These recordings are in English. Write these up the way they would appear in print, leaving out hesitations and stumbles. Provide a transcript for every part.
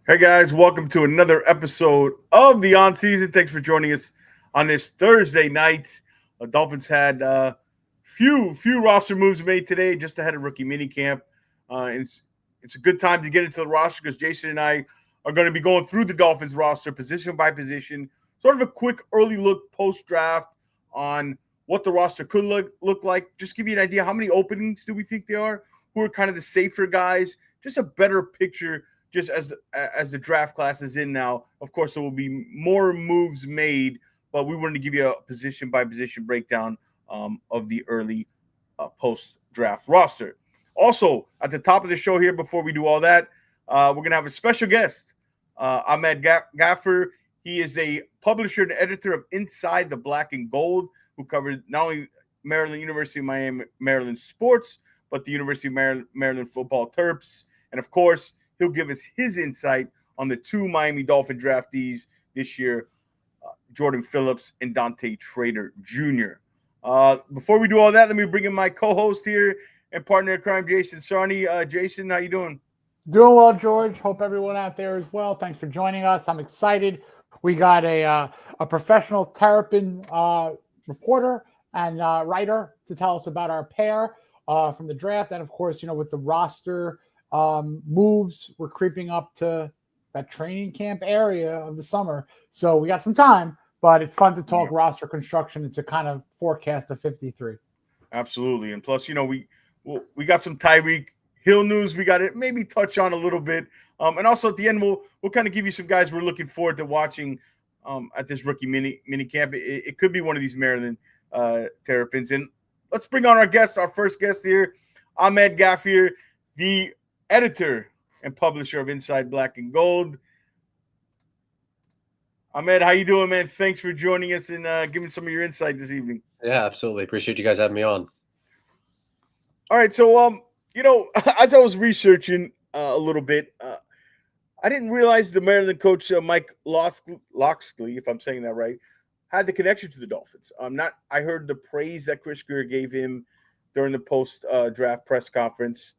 Hey guys, welcome to another episode of the On Season. Thanks for joining us on this Thursday night. Dolphins had few roster moves made today, just ahead of rookie minicamp. It's a good time to get into the roster because Jason and I are going to be going through the Dolphins roster position by position, sort of a quick early look post draft on what the roster could look like. Just give you an idea how many openings do we think there are, who are kind of the safer guys, just a better picture just as the draft class is in now. Of course, there will be more moves made, but we wanted to give you a position by position breakdown of the early post draft roster. Also, at the top of the show here, before we do all that, we're gonna have a special guest, Ahmed Ghafir. He is a publisher and editor of Inside the Black and Gold, who covers not only Maryland University of Miami Maryland sports, but the University of Maryland football Terps, and of course, he'll give us his insight on the two Miami Dolphin draftees this year, Jordan Phillips and Dante Trader Jr. Before we do all that, let me bring in my co-host here and partner in crime, Jason Sarney. Jason, how you doing? Doing well, George. Hope everyone out there is well. Thanks for joining us. I'm excited. We got a professional Terrapin reporter and writer to tell us about our pair from the draft, and of course, with the roster moves, we're creeping up to that training camp area of the summer. So we got some time, but it's fun to talk roster construction and to kind of forecast the 53. Absolutely, and plus, we got some Tyreek Hill news we got to maybe touch on a little bit. And also at the end, we'll kind of give you some guys we're looking forward to watching at this rookie mini camp. It could be one of these Maryland Terrapins. And let's bring on our first guest here, Ahmed Ghafir, the editor and publisher of Inside Black and Gold. Ahmed, how you doing, man? Thanks for joining us and giving some of your insight this evening. Yeah, absolutely. Appreciate you guys having me on. All right, so as I was researching a little bit, I didn't realize the Maryland coach Mike Locksley, if I'm saying that right, had the connection to the Dolphins. I heard the praise that Chris Greer gave him during the post draft press conference.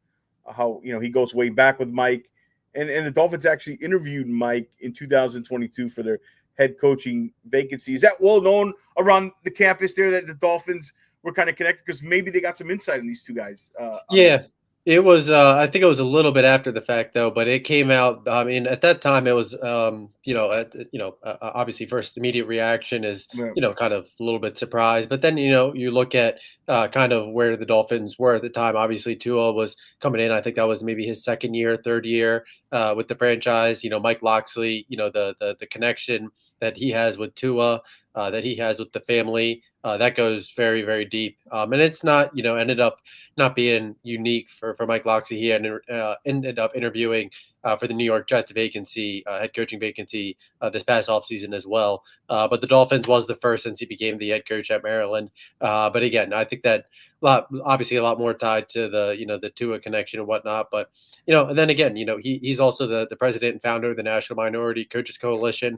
How he goes way back with Mike, and the Dolphins actually interviewed Mike in 2022 for their head coaching vacancy. Is that well known around the campus there that the Dolphins were kind of connected because maybe they got some insight on these two guys? Yeah, it was. I think it was a little bit after the fact though, but it came out. I mean, at that time, it was. Obviously, first immediate reaction is kind of a little bit surprised, but then you look at kind of where the Dolphins were at the time. Obviously, Tua was coming in. I think that was maybe his second year, third year with the franchise. Mike Locksley. The connection that he has with Tua, that he has with the family. That goes very, very deep. And it's not, ended up not being unique for Mike Locksley. He ended up interviewing for the New York Jets vacancy, head coaching vacancy this past offseason as well. But the Dolphins was the first since he became the head coach at Maryland. But again, I think that obviously a lot more tied to the Tua connection and whatnot. But, and then again, he's also the president and founder of the National Minority Coaches Coalition.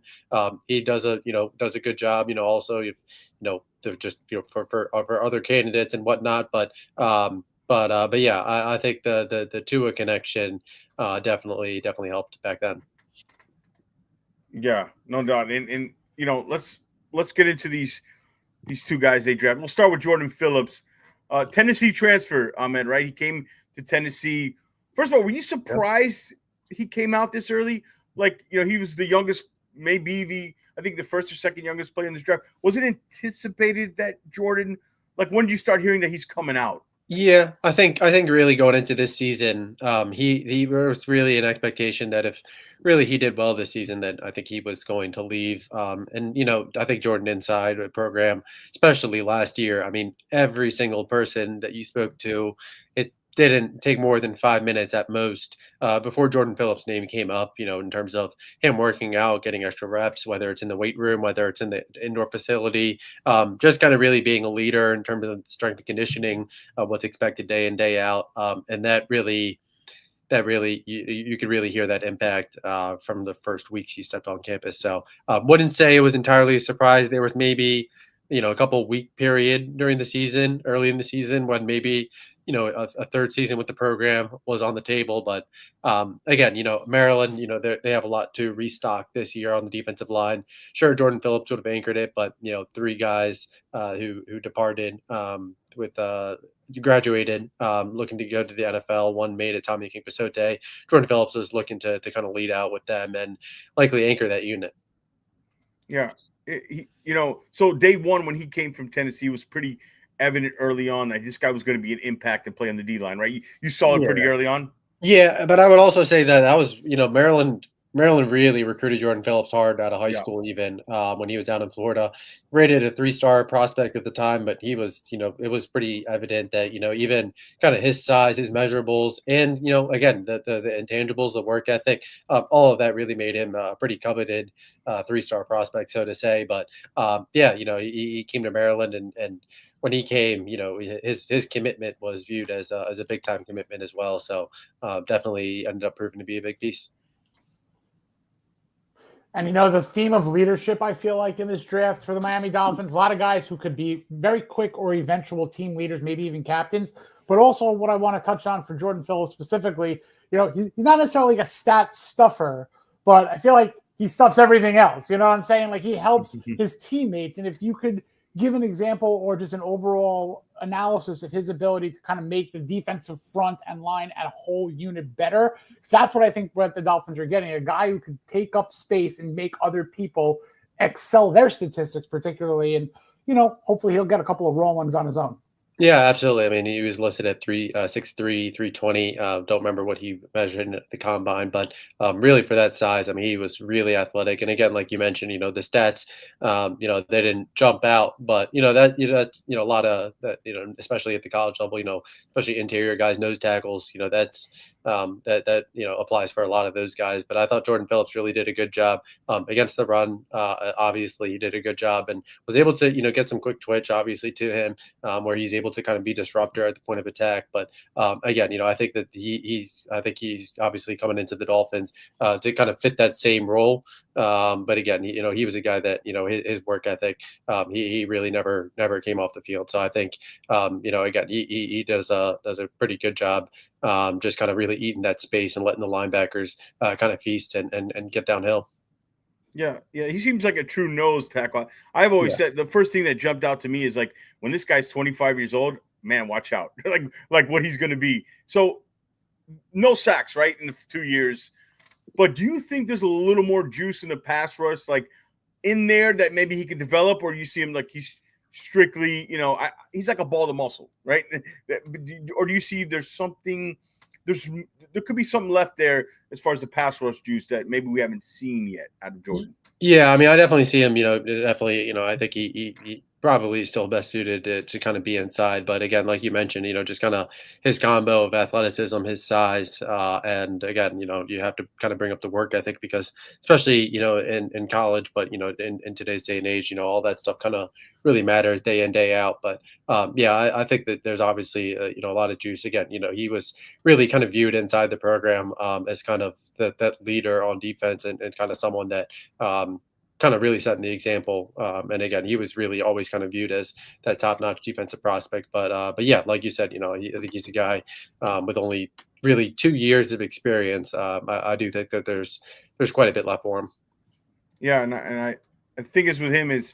He does a good job, also, just for other candidates and whatnot. But yeah, I think the Tua connection definitely helped back then. Yeah, no doubt. And let's get into these two guys they drafted. We'll start with Jordan Phillips, Tennessee transfer. Ahmed, right? He came to Tennessee. First of all, were you surprised he came out this early? Like, he was the youngest, maybe I think the first or second youngest player in this draft. Was it anticipated that Jordan, like, when did you start hearing that he's coming out? Yeah, I think really going into this season, he was really an expectation that if really he did well this season, then I think he was going to leave. And I think Jordan inside the program, especially last year, I mean, every single person that you spoke to, it didn't take more than 5 minutes at most before Jordan Phillips' name came up, in terms of him working out, getting extra reps, whether it's in the weight room, whether it's in the indoor facility, just kind of really being a leader in terms of strength and conditioning, what's expected day in, day out. And that really you could really hear that impact from the first weeks he stepped on campus. So wouldn't say it was entirely a surprise. There was maybe, a couple week period during the season, early in the season, when maybe a third season with the program was on the table. But again, Maryland, they have a lot to restock this year on the defensive line. Sure, Jordan Phillips would have anchored it, but three guys who departed with graduated, looking to go to the NFL. One made it, Tommy King-Pasote. Jordan Phillips was looking to kind of lead out with them and likely anchor that unit. Yeah. So day one when he came from Tennessee was pretty evident early on that this guy was going to be an impact and play on the D-line, right? You saw it pretty early on. Yeah, but I would also say that was, Maryland really recruited Jordan Phillips hard out of high school, even when he was down in Florida. Rated a 3-star prospect at the time, but he was, it was pretty evident that, even kind of his size, his measurables, and, again, the intangibles, the work ethic, all of that really made him a pretty coveted 3-star prospect, so to say. But he came to Maryland and when he came, his commitment was viewed as a big time commitment as well. So definitely ended up proving to be a big piece. And the theme of leadership, I feel like in this draft for the Miami Dolphins, a lot of guys who could be very quick or eventual team leaders, maybe even captains. But also what I want to touch on for Jordan Phillips specifically, he's not necessarily like a stat stuffer, but I feel like he stuffs everything else. You know what I'm saying? Like he helps his teammates. And if you could give an example or just an overall analysis of his ability to kind of make the defensive front and line and whole unit better. That's what I think what the Dolphins are getting, a guy who can take up space and make other people excel their statistics particularly. And, hopefully he'll get a couple of raw ones on his own. Yeah, absolutely. I mean, he was listed at 6'3", 320. Don't remember what he measured at the combine, but really for that size, I mean, he was really athletic. And again, like you mentioned, the stats, they didn't jump out, but that's a lot of that, especially at the college level, especially interior guys, nose tackles, that's that applies for a lot of those guys. But I thought Jordan Phillips really did a good job against the run. Obviously, he did a good job and was able to get some quick twitch, obviously, to him where he's able to kind of be disruptor at the point of attack. But again, I think that he's obviously coming into the Dolphins to kind of fit that same role. But again, he was a guy that his work ethic, he really never came off the field. So I think again he does a pretty good job. Just kind of really eating that space and letting the linebackers kind of feast and get downhill. Yeah, he seems like a true nose tackle. I've always said the first thing that jumped out to me is like when this guy's 25 years old, man, watch out, like what he's going to be. So no sacks, right, in the 2 years. But do you think there's a little more juice in the pass rush, like in there that maybe he could develop, or you see him like he's strictly, he's like a ball of muscle, right? Or do you see there could be something left there as far as the pass rush juice that maybe we haven't seen yet out of Jordan? Yeah, I mean, I definitely see him, definitely, I think he probably is still best suited to kind of be inside. But again, like you mentioned, just kind of his combo of athleticism, his size, and again, you have to kind of bring up the work ethic because especially, in college, but, in today's day and age, all that stuff kind of really matters day in, day out. But I think that there's obviously, a lot of juice. Again, he was really kind of viewed inside the program as kind of that leader on defense and kind of someone that kind of really setting the example. And again, he was really always kind of viewed as that top-notch defensive prospect. But yeah, like you said, I think he's a guy with only really 2 years of experience. I do think that there's quite a bit left for him. Yeah, and I think it's with him is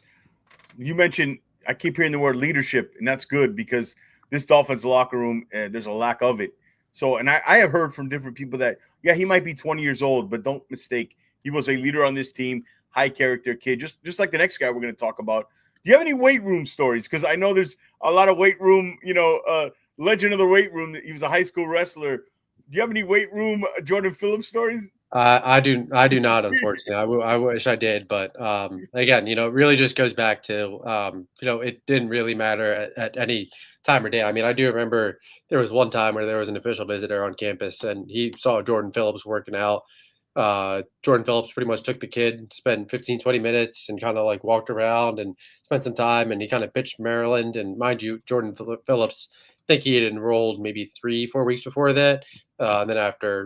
you mentioned. I keep hearing the word leadership, and that's good because this Dolphins locker room, there's a lack of it. So, and I have heard from different people that he might be 20 years old, but don't mistake, he was a leader on this team. High character kid, just like the next guy we're going to talk about. Do you have any weight room stories? Because I know there's a lot of weight room, legend of the weight room. He was a high school wrestler. Do you have any weight room Jordan Phillips stories? I do not, unfortunately. I wish I did, but again, it really just goes back to it didn't really matter at any time or day. I mean, I do remember there was one time where there was an official visitor on campus, and he saw Jordan Phillips working out. Jordan Phillips pretty much took the kid, spent 15, 20 minutes and kind of like walked around and spent some time, and he kind of pitched Maryland. And mind you, Jordan Phillips, I think he had enrolled maybe 3-4 weeks before that. And then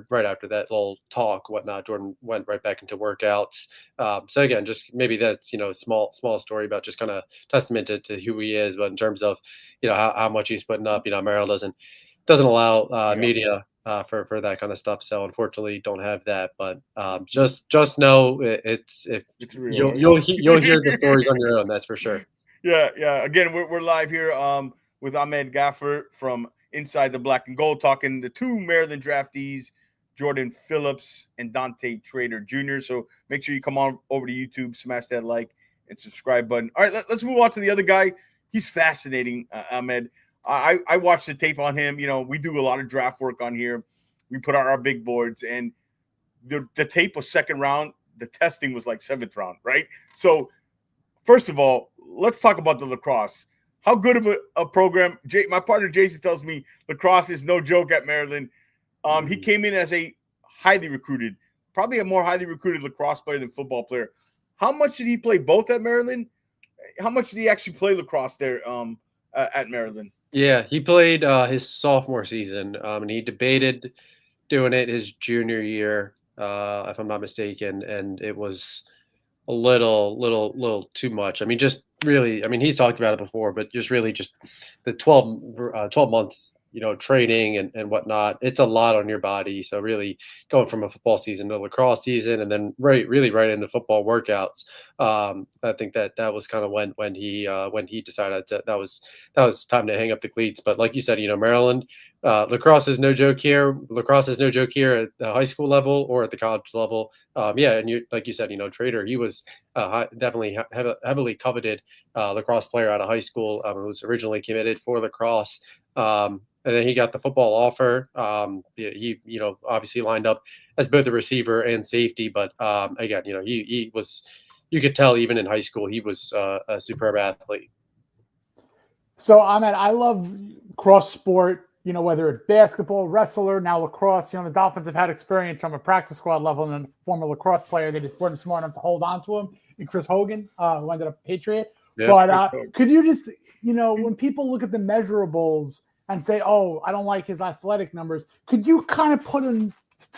right after that little talk, whatnot, Jordan went right back into workouts. So again, just maybe that's, small story about just kind of testament to who he is. But in terms of, how much he's putting up, Maryland doesn't doesn't allow media for that kind of stuff. So unfortunately, don't have that. But just know it's real. you'll hear the stories on your own. That's for sure. Yeah. Again, we're live here with Ahmed Ghafir from Inside the Black and Gold, talking the two Maryland draftees, Jordan Phillips and Dante Trader Jr. So make sure you come on over to YouTube, smash that like and subscribe button. All right, let's move on to the other guy. He's fascinating, Ahmed. I watched the tape on him. We do a lot of draft work on here. We put out our big boards, and the tape was second round. The testing was like seventh round, right? So first of all, let's talk about the lacrosse. How good of a program. My partner Jason tells me lacrosse is no joke at Maryland. He came in as a highly recruited, probably a more highly recruited lacrosse player than football player. How much did he play both at Maryland? How much did he actually play lacrosse there at Maryland? Yeah, he played his sophomore season, and he debated doing it his junior year, if I'm not mistaken, and it was a little too much. I mean, just really, I mean, he's talked about it before, but just really just the 12 months, training and whatnot. It's a lot on your body. So really going from a football season to a lacrosse season and then really right into football workouts. I think that was kind of when he decided that was time to hang up the cleats. But like you said, Maryland, lacrosse is no joke here. Lacrosse is no joke here at the high school level or at the college level. And like you said, Trader, he was definitely heavily coveted lacrosse player out of high school. Who was originally committed for lacrosse. And then he got the football offer. He obviously lined up as both a receiver and safety. But again, he was. You could tell even in high school he was a superb athlete. So Ahmed, I love cross sport. Whether it's basketball, wrestler, now lacrosse. The Dolphins have had experience from a practice squad level and a former lacrosse player. They just weren't smart enough to hold on to him. And Chris Hogan, who ended up a Patriot. Yeah, but could you just, when people look at the measurables and say, oh, I don't like his athletic numbers, could you kind of put into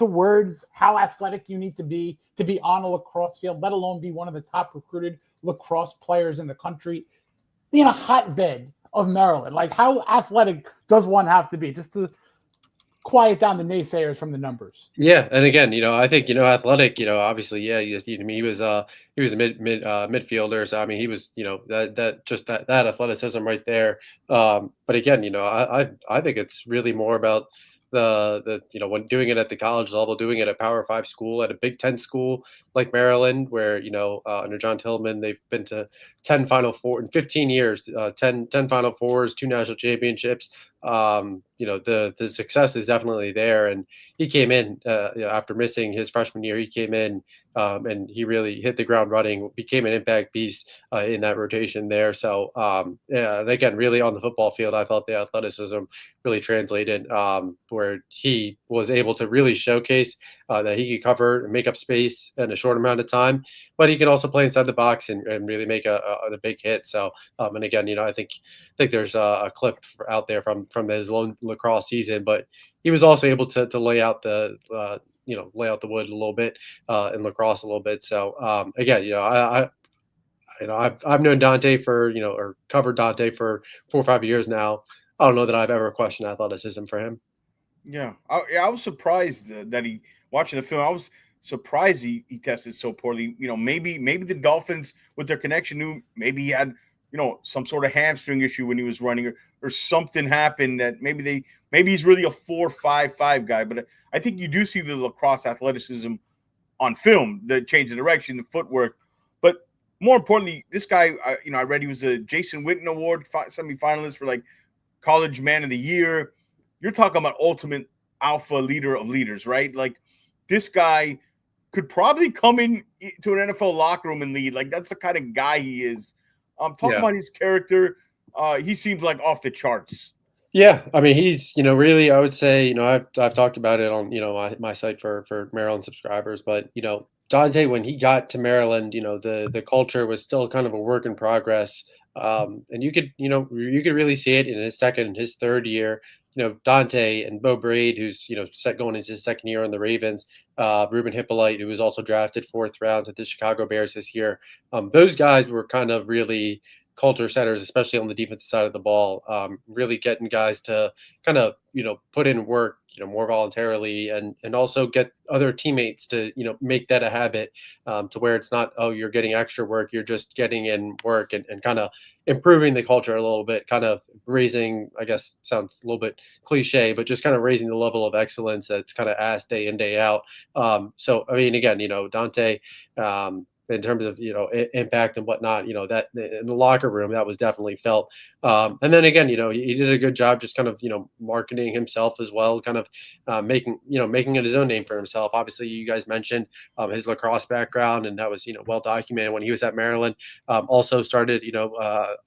words how athletic you need to be on a lacrosse field, let alone be one of the top recruited lacrosse players in the country, in a hotbed of Maryland? Like, how athletic does one have to be just to quiet down the naysayers from the numbers? Yeah, and again, I think athletic. Obviously, yeah. He was a midfielder. So I mean, he was that athleticism right there. But again, I think it's really more about the when doing it at the college level, doing it at Power 5 school, at a Big Ten school like Maryland, where under John Tillman they've been to 10 Final Four in 15 years, 10 Final Fours, 2 national championships. The success is definitely there, and he came in after missing his freshman year. He came in and he really hit the ground running, became an impact piece in that rotation there. So again, really on the football field, I thought the athleticism really translated, where he was able to really showcase that he could cover and make up space in a short amount of time, but he can also play inside the box and really make a big hit. So and again, I think there's a clip out there from his lone lacrosse season, but he was also able to lay out the lay out the wood a little bit in lacrosse a little bit. So again, I've known Dante for or covered Dante for 4 or 5 years now. I don't know that I've ever questioned athleticism for him. Yeah, I was surprised that he watching the film. I was surprised he tested so poorly. Maybe the Dolphins with their connection knew maybe he had some sort of hamstring issue when he was running or something happened that maybe he's really a 4.55 guy. But I think you do see the lacrosse athleticism on film, the change of direction, the footwork. But more importantly, this guy, I read he was a Jason Witten Award semifinalist for like College Man of the Year. You're talking about ultimate alpha leader of leaders, right? Like, this guy could probably come in to an NFL locker room and lead. Like, that's the kind of guy he is. Talking about his character, he seems like off the charts. Yeah, I mean, he's really, I would say, I've talked about it on my site for Maryland subscribers, but Dante, when he got to Maryland, the culture was still kind of a work in progress, and you could really see it in his third year. Dante and Bo Braid, who's going into his second year on the Ravens, Ruben Hippolyte, who was also drafted 4th round to the Chicago Bears this year. Those guys were kind of really culture setters, especially on the defensive side of the ball, really getting guys to kind of, put in work, more voluntarily, and also get other teammates to, make that a habit, to where it's not, oh, you're getting extra work, you're just getting in work, and kind of improving the culture a little bit, kind of raising, I guess sounds a little bit cliche, but just kind of raising the level of excellence that's kind of asked day in, day out. So, I mean, again, Dante, in terms of impact and whatnot, that in the locker room that was definitely felt. And then again, he did a good job just kind of marketing himself as well, kind of making it his own name for himself. Obviously, you guys mentioned his lacrosse background, and that was well documented when he was at Maryland. Also started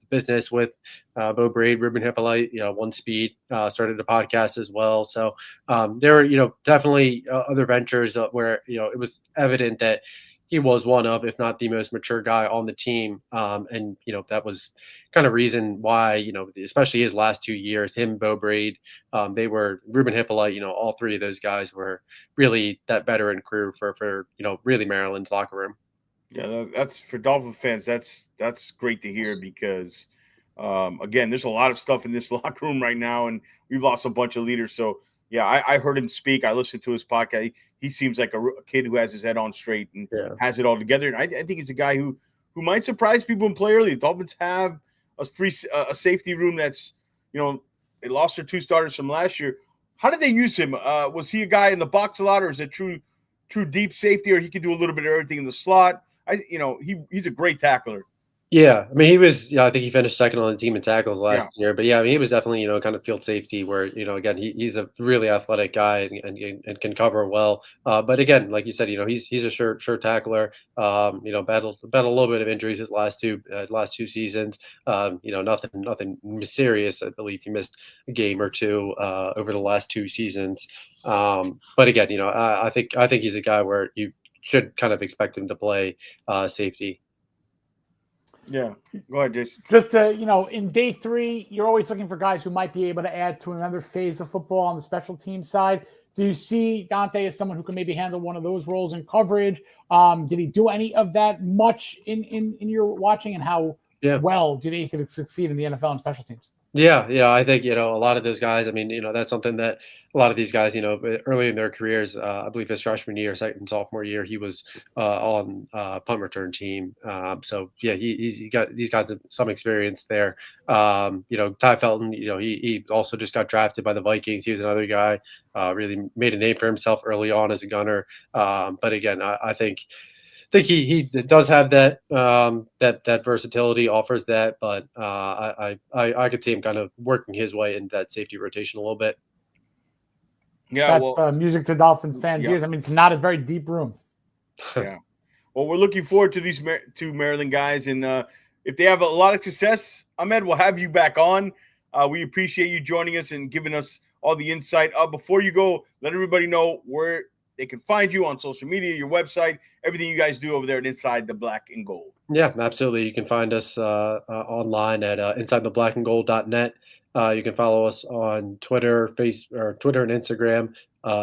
business with Bo Braid, Ruben Hippolyte, One Speed, started a podcast as well. So there were definitely other ventures where it was evident that he was one of, if not the most mature guy on the team. And, that was kind of reason why, especially his last 2 years, him, Bo Braid, they were Ruben Hippolyte, all three of those guys were really that veteran crew for really Maryland's locker room. Yeah, that's for Dolphin fans. That's great to hear because, again, there's a lot of stuff in this locker room right now, and we've lost a bunch of leaders. So, yeah, I heard him speak. I listened to his podcast. He seems like a kid who has his head on straight and has it all together. And I think he's a guy who might surprise people and play early. The Dolphins have a safety room that's, they lost their 2 starters from last year. How did they use him? Was he a guy in the box a lot, or is it true deep safety, or he could do a little bit of everything in the slot? He's a great tackler. Yeah, I mean, he was. I think he finished second on the team in tackles last year. But yeah, I mean, he was definitely kind of field safety, where again he's a really athletic guy and can cover well. But again, like you said, he's a sure tackler. Battled a little bit of injuries his last two seasons. Nothing mysterious. I believe he missed a game or two over the last 2 seasons. But again, I think he's a guy where you should kind of expect him to play safety. Yeah, go ahead, Jason. Just to, in day 3, you're always looking for guys who might be able to add to another phase of football on the special team side. Do you see Dante as someone who can maybe handle one of those roles in coverage? Did he do any of that much in your watching, and how well do you think he could succeed in the NFL in special teams? Yeah, I think a lot of those guys. I mean, that's something that a lot of these guys, early in their careers. I believe his freshman year, second sophomore year, he was on punt return team. So yeah, he's got some experience there. Ty Felton, he also just got drafted by the Vikings. He was another guy, really made a name for himself early on as a gunner. But again, I think he does have that that versatility, offers that, but I could see him kind of working his way into that safety rotation a little bit. Yeah, that's music to Dolphins fans' ears. I mean, it's not a very deep room. Yeah. Well, we're looking forward to these 2 Maryland guys, and if they have a lot of success, Ahmed, we'll have you back on. We appreciate you joining us and giving us all the insight. Before you go, let everybody know where they can find you on social media, your website, everything you guys do over there at Inside the Black and Gold. Yeah, absolutely. You can find us online at InsideTheBlackandGold.net. You can follow us on Twitter, Twitter and Instagram,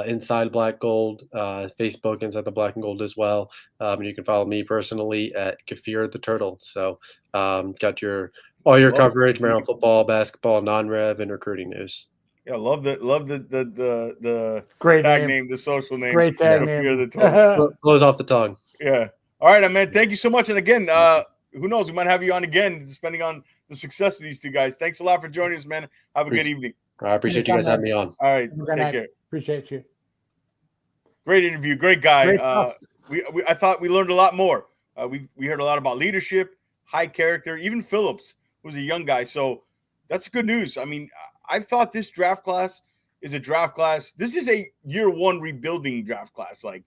Inside Black Gold, Facebook, Inside the Black and Gold as well. And you can follow me personally at Ghafir the Turtle. So got all your coverage, Maryland football, basketball, non-rev, and recruiting news. Yeah, love the great tag name, the social name. Great tag name. Flows off the tongue. Yeah. All right, man. Thank you so much. And again, who knows? We might have you on again, depending on the success of these 2 guys. Thanks a lot for joining us, man. Have a good evening. I appreciate you guys having me on. All right. Take care. Appreciate you. Great interview. Great guy. Great stuff. I thought we learned a lot more. We heard a lot about leadership, high character, even Phillips was a young guy. So that's good news. I mean, I thought this draft class is a draft class. This is a year 1 rebuilding draft class. Like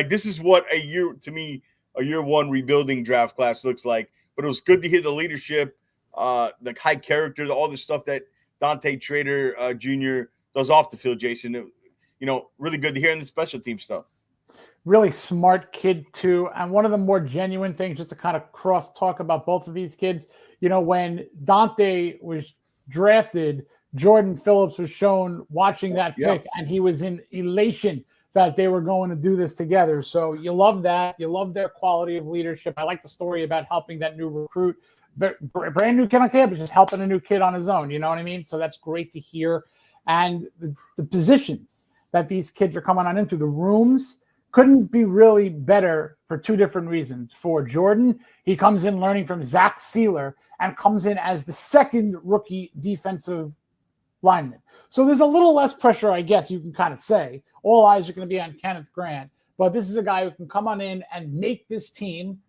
this is what a year 1 rebuilding draft class looks like. But it was good to hear the leadership, the high character, all the stuff that Dante Trader Jr. does off the field, Jason. Really good to hear in the special team stuff. Really smart kid too. And one of the more genuine things, just to kind of cross talk about both of these kids, when Dante was drafted, Jordan Phillips was shown watching that pick, and he was in elation that they were going to do this together. So you love that. You love their quality of leadership. I like the story about helping that new recruit brand new kid on campus, just helping a new kid on his own. You know what I mean? So that's great to hear. And the positions that these kids are coming on into, the rooms couldn't be really better for two different reasons. For Jordan, he comes in learning from Zach Sealer and comes in as the second rookie defensive lineman. So there's a little less pressure, I guess you can kind of say. All eyes are going to be on Kenneth Grant, but this is a guy who can come on in and make this team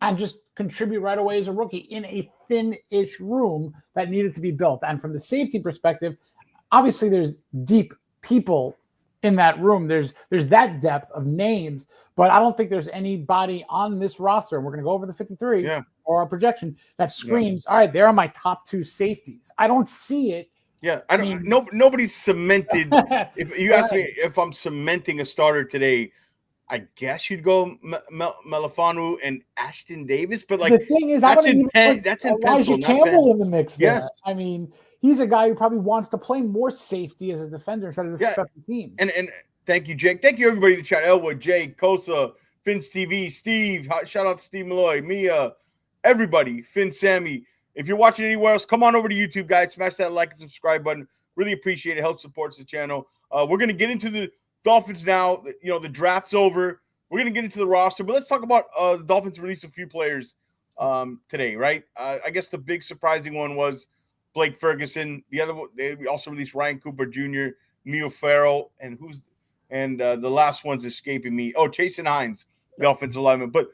and just contribute right away as a rookie in a thin-ish room that needed to be built. And from the safety perspective, obviously there's deep people in that room. There's that depth of names, but I don't think there's anybody on this roster. We're going to go over the 53 or our projection that screams, all right, there are my top two safeties. I don't see it. Yeah, I mean, nobody's cemented. If you ask me if I'm cementing a starter today, I guess you'd go Melifanu and Ashton Davis, but like the thing is, that's in pencil. Elijah Campbell in the mix. There. Yes, I mean, he's a guy who probably wants to play more safety as a defender instead of a special team. And thank you, Jake. Thank you everybody in the chat. Elwood, Jake, Kosa, Fins TV, Steve. Shout out to Steve Malloy, Mia, everybody, Finn, Sammy. If you're watching anywhere else, come on over to YouTube, guys. Smash that like and subscribe button. Really appreciate it. Helps supports the channel. We're going to get into the Dolphins now. You know, the draft's over. We're going to get into the roster, but let's talk about the Dolphins released a few players today, right? I guess the big surprising one was Blake Ferguson. The other one, they also released Ryan Cooper Jr., Mio Farrell, and the last one's escaping me. Oh, Chasen Hines, the offensive lineman. But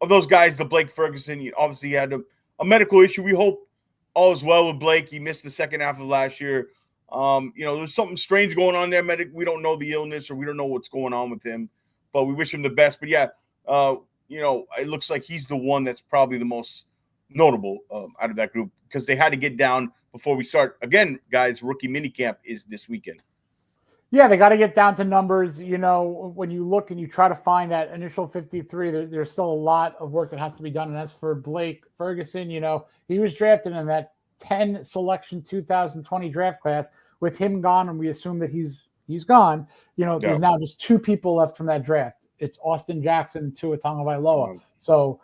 of those guys, the Blake Ferguson, obviously had a medical issue. We hope all is well with Blake. He missed the second half of last year. There's something strange going on there. We don't know the illness or we don't know what's going on with him, but we wish him the best. But it looks like he's the one that's probably the most notable out of that group because they had to get down before we start. Again, guys, rookie minicamp is this weekend. Yeah, they got to get down to numbers. You know, when you look and you try to find that initial 53, there's still a lot of work that has to be done. And as for Blake Ferguson, he was drafted in that 10 selection 2020 draft class. With him gone, and we assume that he's gone, there's now just two people left from that draft. It's Austin Jackson and Tua Tagovailoa. So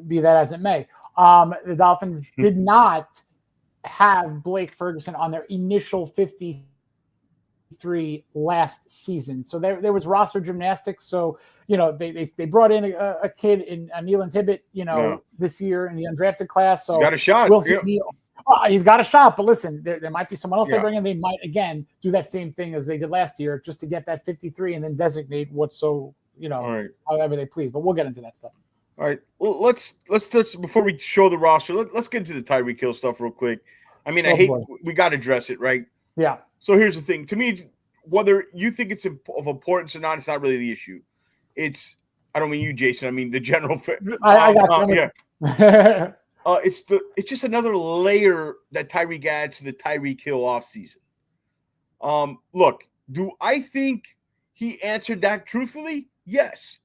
be that as it may. The Dolphins did not have Blake Ferguson on their initial 53 last season. So there was roster gymnastics. So, they brought in a kid in Nealon Tibbet, this year in the undrafted class. So got a shot. He's got a shot, but listen, there might be someone else they bring in. They might, again, do that same thing as they did last year just to get that 53 and then designate however they please. But we'll get into that stuff. All right. Well, let's touch before we show the roster. Let's get into the Tyreek Hill stuff real quick. I mean, we got to address it, right? Yeah. So here's the thing. To me, whether you think it's of importance or not, it's not really the issue. I don't mean you, Jason. I mean the general. I got yeah. It's just another layer that Tyreek adds to the Tyreek Hill offseason. Look, do I think he answered that truthfully? Yes.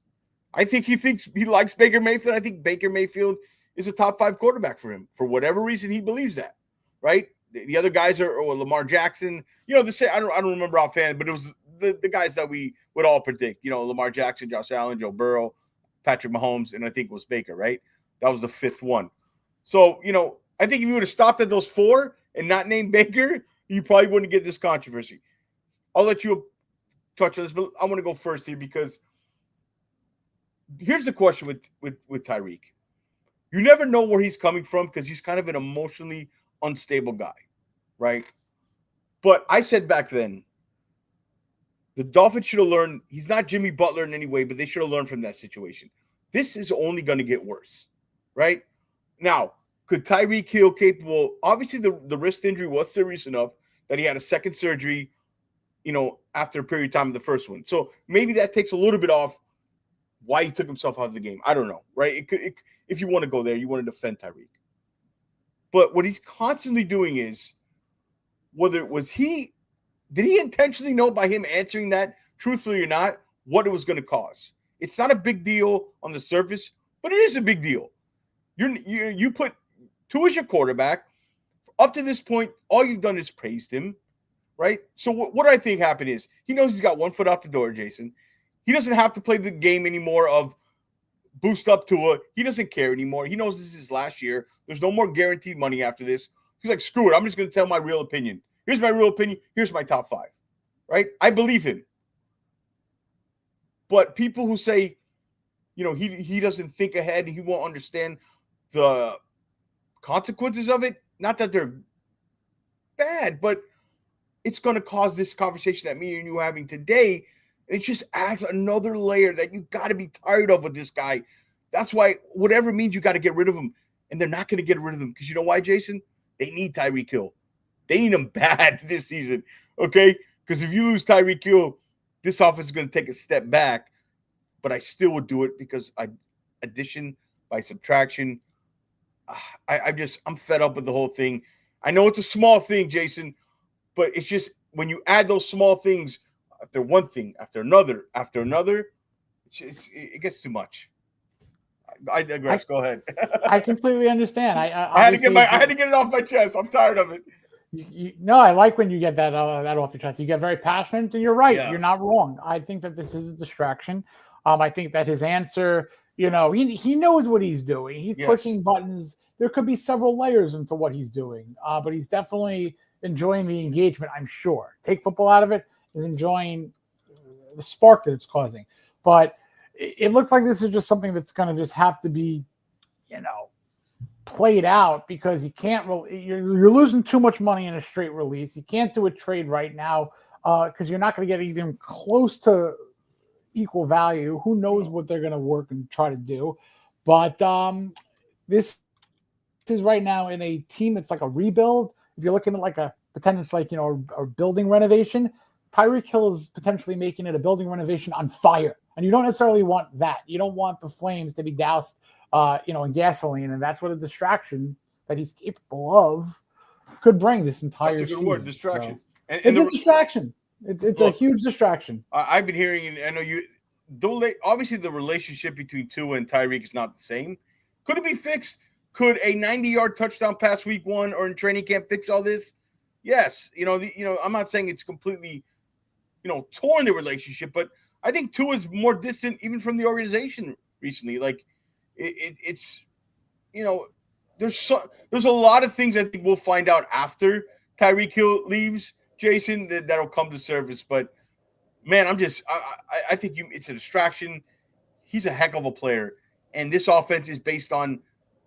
I think he thinks he likes Baker Mayfield. I think Baker Mayfield is a top 5 quarterback for him. For whatever reason, he believes that, right? The other guys are Lamar Jackson. I don't remember offhand, but it was the guys that we would all predict. Lamar Jackson, Josh Allen, Joe Burrow, Patrick Mahomes, and I think it was Baker, right? That was the 5th one. So, I think if you would have stopped at those 4 and not named Baker, you probably wouldn't get this controversy. I'll let you touch on this, but I want to go first here because here's the question with Tyreek. You never know where he's coming from because he's kind of an emotionally unstable guy, right? But I said back then, the Dolphins should have learned. He's not Jimmy Butler in any way, but they should have learned from that situation. This is only going to get worse, right? Now, could Tyreek Hill capable? Obviously, the wrist injury was serious enough that he had a second surgery, after a period of time of the first one. So maybe that takes a little bit off why he took himself out of the game. I don't know, right? If you want to go there, you want to defend Tyreek. But what he's constantly doing is, did he intentionally know by him answering that, truthfully or not, what it was going to cause? It's not a big deal on the surface, but it is a big deal. You put Tua as your quarterback. Up to this point, all you've done is praised him, right? So what I think happened is he knows he's got one foot out the door, Jason. He doesn't have to play the game anymore of boost up Tua. He doesn't care anymore. He knows this is his last year. There's no more guaranteed money after this. He's like, screw it. I'm just going to tell my real opinion. Here's my real opinion. Here's my top 5. Right? I believe him. But people who say, he doesn't think ahead, he won't understand the consequences of it. Not that they're bad, but it's going to cause this conversation that me and you are having today. It just adds another layer that you got to be tired of with this guy. That's why whatever it means, you got to get rid of him. And they're not going to get rid of him because you know why, Jason? They need Tyreek Hill. They need him bad this season, okay? Because if you lose Tyreek Hill, this offense is going to take a step back. But I still would do it because addition by subtraction. I'm fed up with the whole thing. I know it's a small thing, Jason, but it's just when you add those small things after one thing, after another, it gets too much. I digress. Go ahead. I completely understand. I had to get it off my chest. I'm tired of it. No, I like when you get that off your chest. You get very passionate, and you're right. Yeah. You're not wrong. I think that this is a distraction. I think that his answer, he knows what he's doing. He's pushing buttons. There could be several layers into what he's doing, but he's definitely enjoying the engagement, I'm sure. Take football out of it, is enjoying the spark that it's causing. But it looks like this is just something that's going to just have to be, played out because you can't you're losing too much money in a straight release. You can't do a trade right now because you're not going to get even close to equal value. Who knows what they're going to work and try to do. But this is right now in a team that's like a rebuild. If you're looking at like a potential, like, a building renovation, Tyreek Hill is potentially making it a building renovation on fire. And you don't necessarily want that. You don't want the flames to be doused, in gasoline. And that's what a distraction that he's capable of could bring this entire season. That's a good word, distraction. So, it's a distraction. It's a huge distraction. I've been hearing, and I know you, obviously the relationship between Tua and Tyreek is not the same. Could it be fixed? Could a 90-yard touchdown pass week 1 or in training camp fix all this? Yes. I'm not saying it's completely, torn the relationship, but I think Tua is more distant even from the organization recently. Like it's, there's a lot of things I think we'll find out after Tyreek Hill leaves, Jason, that'll come to surface. But man, I think it's a distraction. He's a heck of a player. And this offense is based on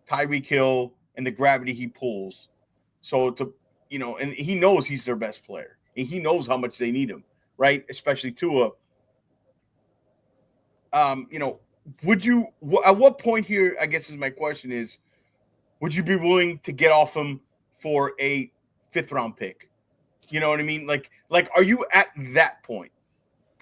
Tyreek Hill and the gravity he pulls. So and he knows he's their best player. And he knows how much they need him, right? Especially Tua. Would you, at what point here, I guess is my question is, would you be willing to get off him for a 5th round pick? You know what I mean? Like, are you at that point?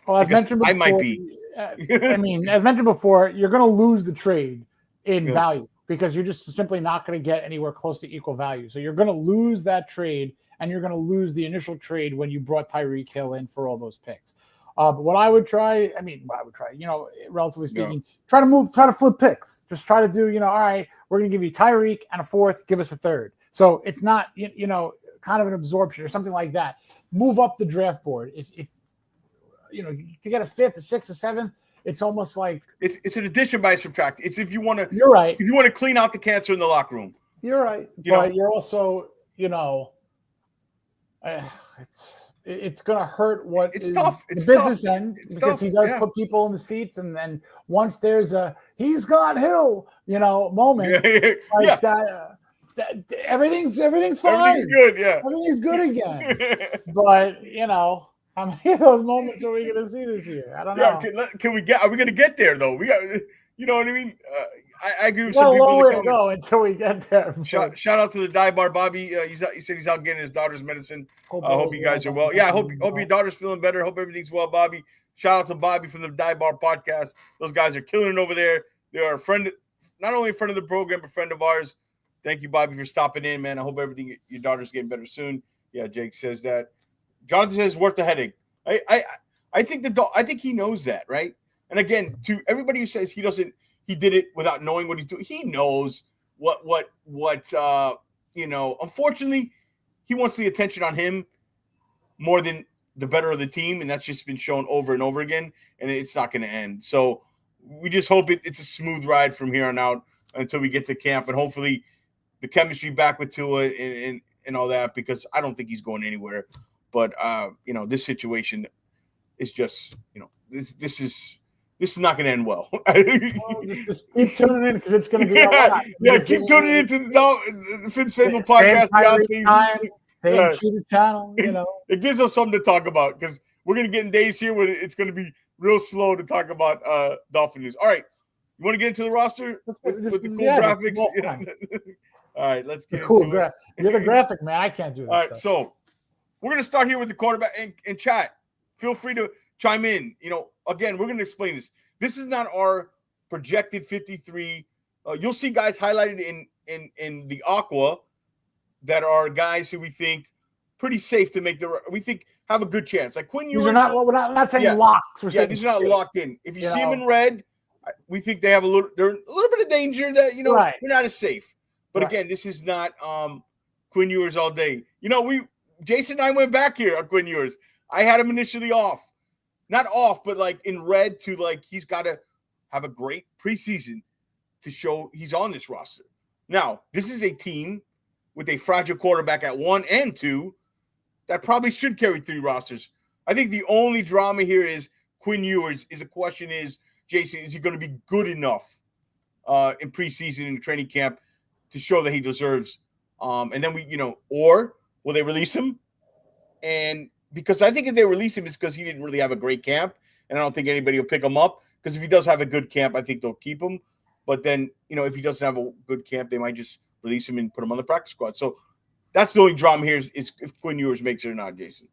Well, as mentioned before, I might be. As mentioned before, you're going to lose the trade in value because you're just simply not going to get anywhere close to equal value. So you're going to lose that trade, and you're going to lose the initial trade when you brought Tyreek Hill in for all those picks. But what I would try, relatively speaking, try to flip picks. Just try to do, all right, we're going to give you Tyreek and a 4th, give us a 3rd. So it's not, kind of an absorption or something like that. Move up the draft board. If to get a 5th, a 6th, a 7th, it's almost like it's an addition by subtract. It's if you want to. You're right. If you want to clean out the cancer in the locker room. You're right. But you're also, it's going to hurt what it's is tough. It's the business tough. End it's because tough. He does put people in the seats, and then once there's a he's got Hill, moment like that. Everything's fine. Everything's good, yeah. Everything's good again. But how many of those moments are we going to see this year? I don't know. Are we going to get there though? We got, you know what I mean? I agree with some people. A long way to go until we get there. Shout out to the Dye Bar Bobby. He said he's out getting his daughter's medicine. I hope you guys are well. Yeah, I hope your daughter's feeling better. Hope everything's well, Bobby. Shout out to Bobby from the Dye Bar podcast. Those guys are killing it over there. They are not only a friend of the program, but a friend of ours. Thank you, Bobby, for stopping in, man. I hope your daughter's getting better soon. Yeah, Jake says that. Jonathan says it's worth the headache. I think he knows that, right? And again, to everybody who says he did it without knowing what he's doing, he knows what unfortunately, he wants the attention on him more than the better of the team, and that's just been shown over and over again, and it's not going to end. So we just hope it's a smooth ride from here on out until we get to camp, and hopefully the chemistry back with Tua and all that, because I don't think he's going anywhere. But this situation is just, this is not going to end well. Just keep tuning in, because it's going to be a lot. Yeah, keep tuning into the Fins Faithful podcast. Same cheater channel, It gives us something to talk about, because we're going to get in days here where it's going to be real slow to talk about Dolphin news. All right. You want to get into the roster with the cool graphics? All right, let's get into it. You're the graphic man. I can't do this. All right, so we're going to start here with the quarterback. And chat, feel free to chime in. Again, we're going to explain this. This is not our projected 53. You'll see guys highlighted in the aqua that are guys who we think pretty safe to make we think have a good chance. Like Quinn Ewers. We're not saying locks. We're saying these are not locked in. If you see them in red, we think they're a little bit of danger that, they're not as safe. But again, this is not Quinn Ewers all day. Jason and I went back here on Quinn Ewers. I had him initially off. Not off, but like in red to like he's got to have a great preseason to show he's on this roster. Now, this is a team with a fragile quarterback at 1 and 2 that probably should carry 3 rosters. I think the only drama here is Quinn Ewers. The question is, Jason, is he going to be good enough in preseason and training camp to show that he deserves? And then or will they release him? And because I think if they release him, it's because he didn't really have a great camp, and I don't think anybody will pick him up. Because if he does have a good camp, I think they'll keep him. But then, if he doesn't have a good camp, they might just release him and put him on the practice squad. So that's the only drama here is if Quinn Ewers makes it or not, Jason.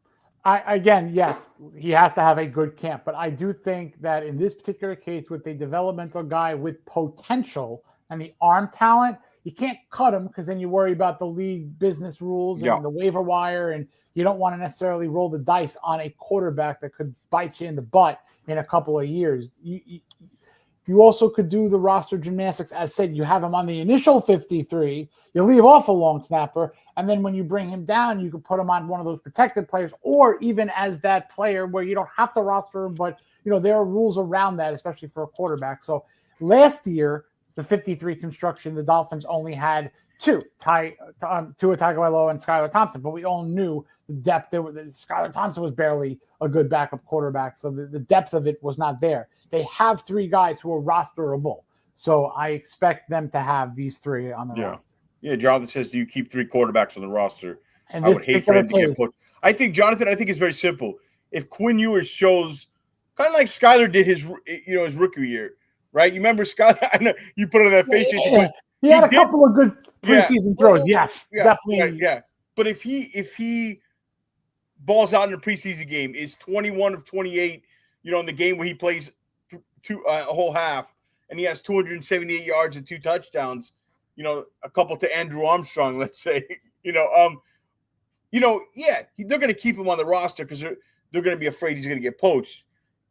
Yes, he has to have a good camp. But I do think that in this particular case, with a developmental guy with potential and the arm talent, you can't cut him, because then you worry about the league business rules and the waiver wire, and you don't want to necessarily roll the dice on a quarterback that could bite you in the butt in a couple of years. You also could do the roster gymnastics. As said, you have him on the initial 53, you leave off a long snapper, and then when you bring him down, you can put him on one of those protected players, or even as that player where you don't have to roster him, but there are rules around that, especially for a quarterback. So last year, the 53 construction, the Dolphins only had 2, Tua Tagovailoa and Skylar Thompson, but we all knew the depth. Skylar Thompson was barely a good backup quarterback, so the depth of it was not there. They have 3 guys who are rosterable, so I expect them to have these 3 on the roster. Yeah, Jonathan says, do you keep 3 quarterbacks on the roster? And I would hate for him to get put. I think, Jonathan, it's very simple. If Quinn Ewers shows, kind of like Skylar did his rookie year, right? You remember Skylar? I know you put on that face. He had a couple of good preseason throws. Yes, definitely. Right, yeah. But if he balls out in a preseason game, is 21 of 28, in the game where he plays a whole half, and he has 278 yards and 2 touchdowns, a couple to Andrew Armstrong, let's say, they're going to keep him on the roster because they're going to be afraid he's going to get poached.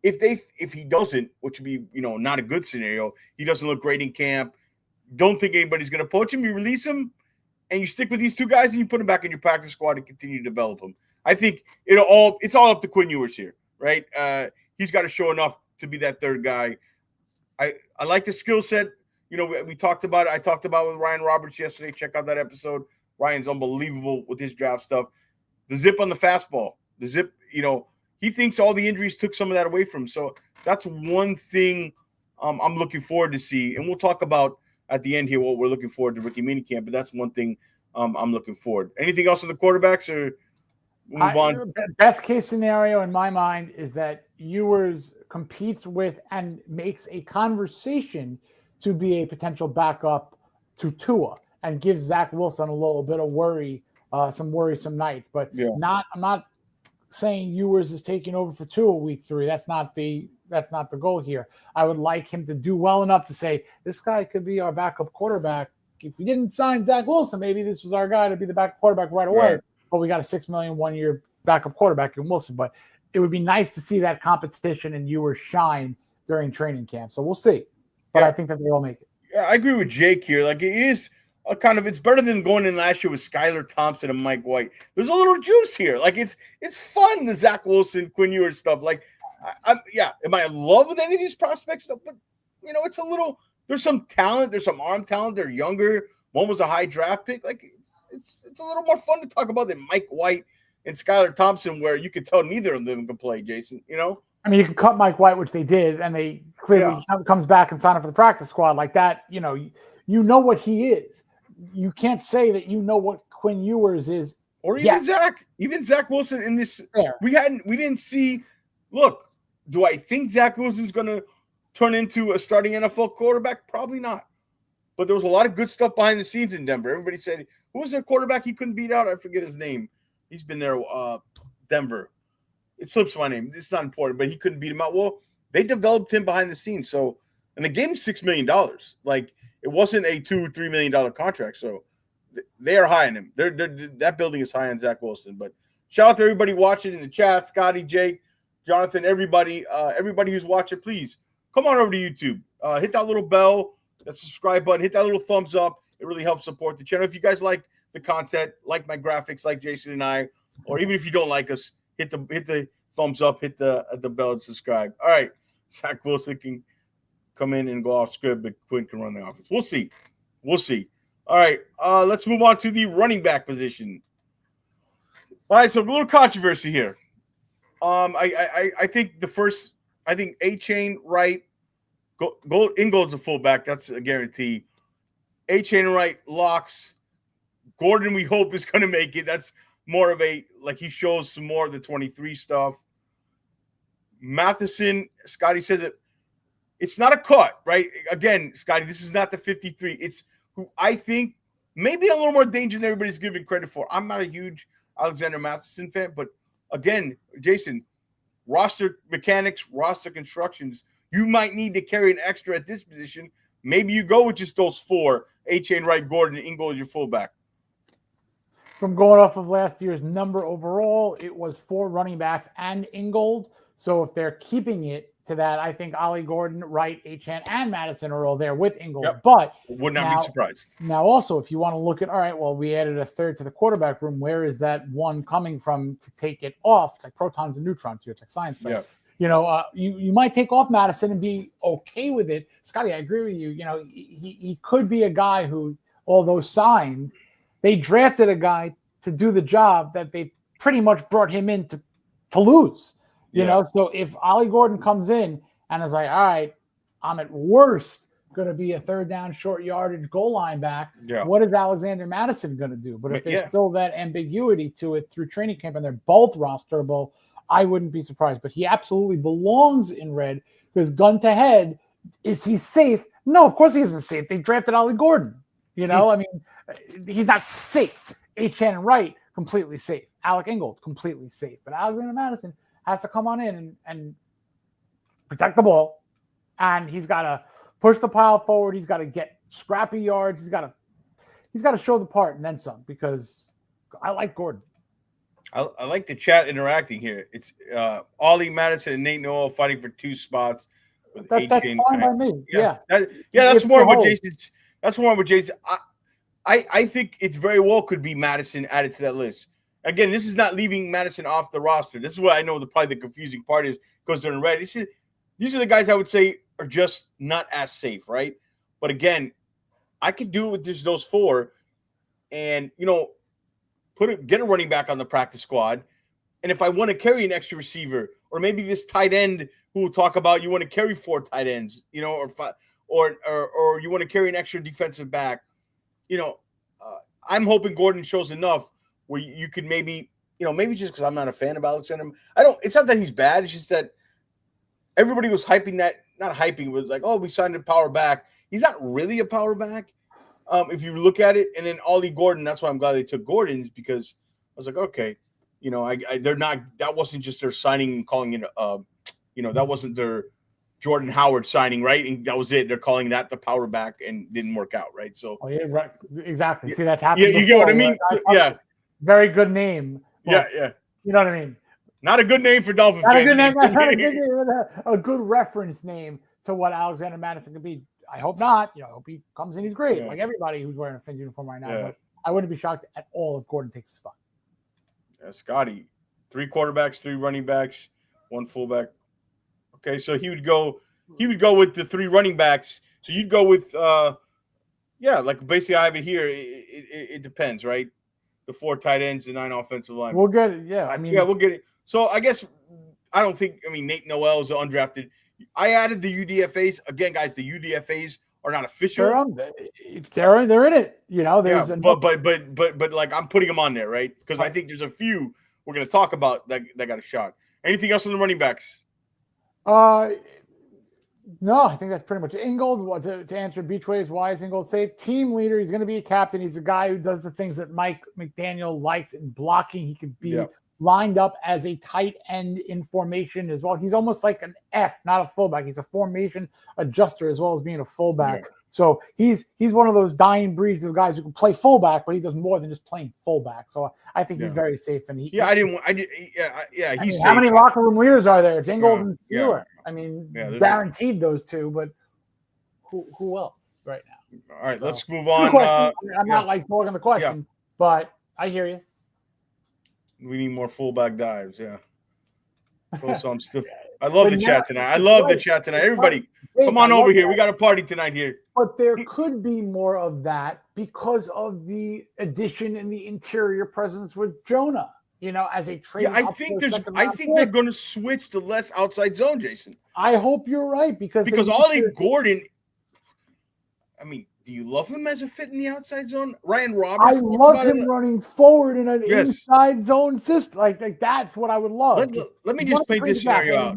If he doesn't, which would be, not a good scenario, he doesn't look great in camp, don't think anybody's going to poach him, you release him, and you stick with these 2 guys, and you put him back in your practice squad and continue to develop him. I think it's all up to Quinn Ewers here, right? He's got to show enough to be that 3rd guy. I like the skill set. We talked about it. I talked about it with Ryan Roberts yesterday. Check out that episode. Ryan's unbelievable with his draft stuff. The zip on the fastball. The zip, he thinks all the injuries took some of that away from him. So that's one thing I'm looking forward to see. And we'll talk about at the end here what we're looking forward to rookie minicamp. But that's one thing I'm looking forward. Anything else on the quarterbacks or move on? Best case scenario in my mind is that Ewers competes with and makes a conversation to be a potential backup to Tua and gives Zach Wilson a little bit of some worrisome nights. But I'm not saying Ewers is taking over for Tua week 3. That's not the goal here. I would like him to do well enough to say this guy could be our backup quarterback. If we didn't sign Zach Wilson, maybe this was our guy to be the backup quarterback right away. Right. But we got a $6 million 1-year backup quarterback in Wilson. But it would be nice to see that competition and Ewers shine during training camp. So we'll see. But I think that they all make it. Yeah, I agree with Jake here. Like it is it's better than going in last year with Skylar Thompson and Mike White. There's a little juice here. Like it's fun, the Zach Wilson, Quinn Ewers stuff. Like am I in love with any of these prospects? But it's a little. There's some talent. There's some arm talent. They're younger. One was a high draft pick. Like it's a little more fun to talk about than Mike White and Skylar Thompson, where you could tell neither of them can play. Jason, I mean, you can cut Mike White, which they did, and they clearly comes back and sign up for the practice squad like that. You know what he is. You can't say that you know what Quinn Ewers is, or even Zach. Even Zach Wilson in this. We didn't see. Look, do I think Zach Wilson's going to turn into a starting NFL quarterback? Probably not. But there was a lot of good stuff behind the scenes in Denver. Everybody said, who was their quarterback he couldn't beat out? I forget his name. He's been there, Denver. It slips my name. It's not important, but he couldn't beat him out. Well, they developed him behind the scenes. So, and the game's $6 million. Like, it wasn't a $2-3 million contract. So, they are high on him. That building is high on Zach Wilson. But shout out to everybody watching in the chat, Scotty, Jake, Jonathan, everybody who's watching, please come on over to YouTube. Hit that little bell, that subscribe button, hit that little thumbs up. It really helps support the channel. If you guys like the content, like my graphics, like Jason and I, or even if you don't like us, hit the thumbs up, hit the bell and subscribe. All right, Zach Wilson can come in and go off script, but Quinn can run the offense. We'll see. All right, let's move on to the running back position. All right, so a little controversy here. I think A-Chain, Wright, Ingold's a fullback. That's a guarantee. A-Chain and Wright locks. Gordon, we hope, is going to make it. That's more of he shows some more of the 23 stuff. Matheson, Scotty says it's not a cut, right? Again, Scotty, this is not the 53. It's who I think maybe a little more danger than everybody's giving credit for. I'm not a huge Alexander Matheson fan, but again, Jason, roster mechanics, roster constructions, you might need to carry an extra at this position. Maybe you go with just those four, A-Chain, Wright, Gordon, and Ingold as your fullback. From going off of last year's number overall, it was 4 running backs and Ingold. So if they're keeping it to that, I think Ollie Gordon, Wright, A-Chain, and Madison are all there with Ingold. Yep. But would not be surprised. Now, also, if you want to look at, all right, well, we added a third to the quarterback room. Where is that one coming from to take it off? It's like protons and neutrons here. It's like science. But, you might take off Madison and be okay with it. Scotty, I agree with you. He could be a guy who, although signed, they drafted a guy to do the job that they pretty much brought him in to lose. You know, so if Ollie Gordon comes in and is like, all right, I'm at worst going to be a third down, short yardage goal line back. Yeah. What is Alexander Madison going to do? But if there's still that ambiguity to it through training camp and they're both rosterable, I wouldn't be surprised. But he absolutely belongs in red because gun to head, is he safe? No, of course he isn't safe. They drafted Ollie Gordon. I mean, he's not safe. A-Chan and Wright, completely safe. Alec Ingold, completely safe. But Alexander Madison has to come on in and protect the ball. And he's got to push the pile forward. He's got to get scrappy yards. He's got to show the part and then some, because I like Gordon. I like the chat interacting here. It's Ollie, Madison, and Nate Noel fighting for 2 spots. That's fine by me. Yeah. That's more what Jason's. That's more what Jason. I think it's very well could be Madison added to that list. Again, this is not leaving Madison off the roster. This is what I know probably the confusing part is because they're in red. These are the guys I would say are just not as safe, right? But again, I could do it with just those 4 and, get a running back on the practice squad. And if I want to carry an extra receiver or maybe this tight end who we'll talk about, you want to carry 4 tight ends, or 5, or you want to carry an extra defensive back, I'm hoping Gordon shows enough where you could maybe just because I'm not a fan of Alexander. It's not that he's bad. It's just that everybody was hyping that, not hyping, it was like, oh, we signed a power back. He's not really a power back. If you look at it, and then Ollie Gordon, that's why I'm glad they took Gordon's because I was like, okay, they're not. That wasn't just their signing and calling it. That wasn't their Jordan Howard signing, right? And that was it. They're calling that the power back, and didn't work out, right? So, right, exactly. See, that's happened. Yeah, you get what I mean. Right? Very good name. Well, yeah. You know what I mean? Not a good name for Dolphin fans. A good reference name to what Alexander Madison could be. I hope not. I hope he comes in. He's great, like everybody who's wearing a Fins uniform right now. Yeah. But I wouldn't be shocked at all if Gordon takes the spot. Yeah, Scotty, 3 quarterbacks, 3 running backs, 1 fullback. Okay, so he would go he would go with the 3 running backs. So you'd go with like basically I have it here. It depends, right? The 4 tight ends, the 9 offensive line. We'll get it. Yeah, I mean, we'll get it. So I guess I don't think. I mean, Nate Noel is undrafted. I added the UDFAs again, guys. The UDFAs are not official. They're in it. You know, there's but like I'm putting them on there, right? Because I think there's a few we're going to talk about that got a shot. Anything else on the running backs? No, I think that's pretty much it. Ingold, to answer Beachways, why is Ingold safe? Team leader. He's going to be a captain. He's a guy who does the things that Mike McDaniel likes in blocking. He could be lined up as a tight end in formation as well. He's almost like an F, not a fullback. He's a formation adjuster as well as being a fullback. Yeah. So he's one of those dying breeds of guys who can play fullback, but he does more than just playing fullback. So I think he's very safe. And he's how safe. Many locker room leaders are there? It's Ingold and Steeler. Yeah. I mean, guaranteed those two, but who else right now? All right, let's move on. I'm not like dogging the question, but I hear you. We need more fullback dives, So I'm still. I love the chat tonight. I love the chat tonight. Everybody, come on over here. We got a party tonight here. But there could be more of that because of the addition in the interior presence with Jonah. You know, as a trade. Yeah, I think they're going to switch to less outside zone, Jason. I hope you're right because Ollie Gordon. I mean, do you love him as a fit in the outside zone? Ryan Roberts. I love him running forward in an inside zone system. Like that's what I would love. Let me just paint this scenario out.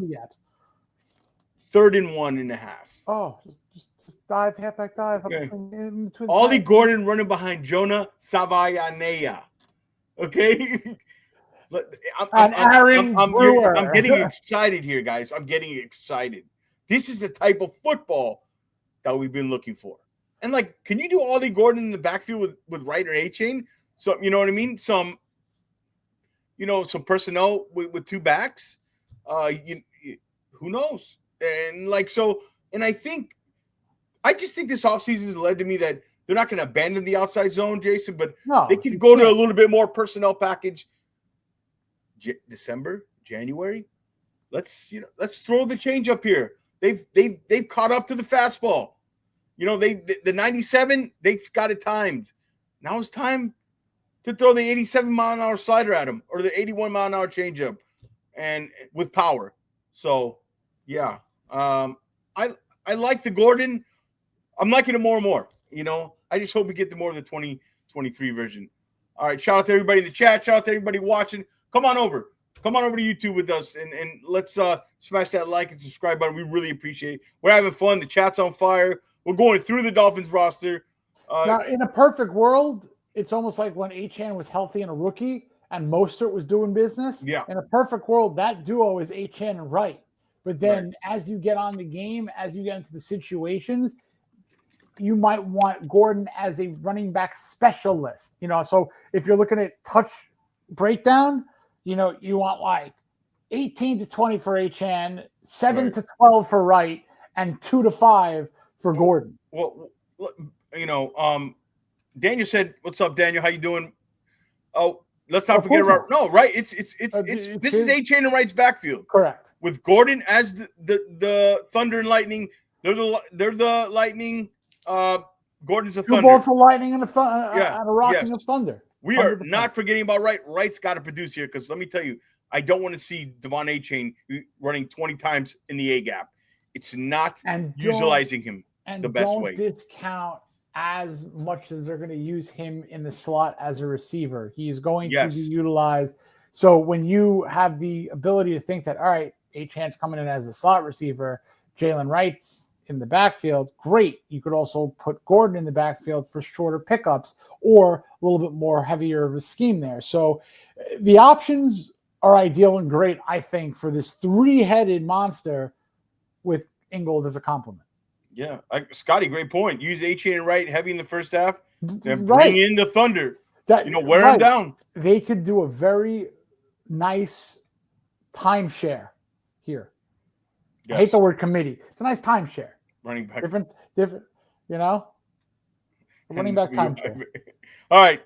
3rd and 1.5. Oh, just dive, halfback dive. Okay. Between Ollie Gordon running behind Jonah Savayanea. Okay. I'm getting excited here, guys. I'm getting excited. This is the type of football that we've been looking for. And like, can you do Ollie Gordon in the backfield with Wright or A-Chain? So you know what I mean? Some personnel with 2 backs. Who knows? And like and I just think this offseason has led to me that they're not going to abandon the outside zone, Jason, but they can go to a little bit more personnel package. December, January. Let's throw the change up here. They've caught up to the fastball. You know, the 97, they've got it timed. Now it's time to throw the 87-mile-an-hour slider at them or the 81-mile-an-hour changeup and with power. So, yeah. I like the Gordon. I'm liking it more and more. You know, I just hope we get more of the 2023 version. All right, shout out to everybody in the chat. Shout out to everybody watching. Come on over to YouTube with us and let's smash that like and subscribe button. We really appreciate it. We're having fun. The chat's on fire. We're going through the Dolphins roster. Now, in a perfect world, it's almost like when Achane was healthy and a rookie and Mostert was doing business. Yeah. In a perfect world, that duo is Achane and Wright. But then as you get on the game, as you get into the situations, you might want Gordon as a running back specialist. You know, so if you're looking at touch breakdown, you know, you want like 18 to 20 for Achane, 7 to 12 for Wright, and 2 to 5 for Gordon. Well, you know, Daniel said, "What's up, Daniel? How you doing?" Oh, let's not forget about This is Achane and Wright's backfield, correct? With Gordon as the Thunder and Lightning. They're the Lightning. Gordon's a Thunder. Both a Lightning and a Rocking of Thunder. We 100%. Are not forgetting about Wright. Wright's got to produce here because let me tell you, I don't want to see Devon Achane running 20 times in the A gap. It's not utilizing him the best way. And don't discount as much as they're going to use him in the slot as a receiver. He's going to be utilized. So when you have the ability to think that, all right, Achane's coming in as the slot receiver, Jalen Wright's in the backfield, great. You could also put Gordon in the backfield for shorter pickups or a little bit more heavier of a scheme there. So the options are ideal and great, I think, for this 3-headed monster with Ingold as a complement. Yeah, Scotty, great point. Use Achane and Wright heavy in the first half, then bring in the Thunder. Wear them down. They could do a very nice timeshare here. Yes. I hate the word committee. It's a nice timeshare. Running back. Different, running back timeshare. All right.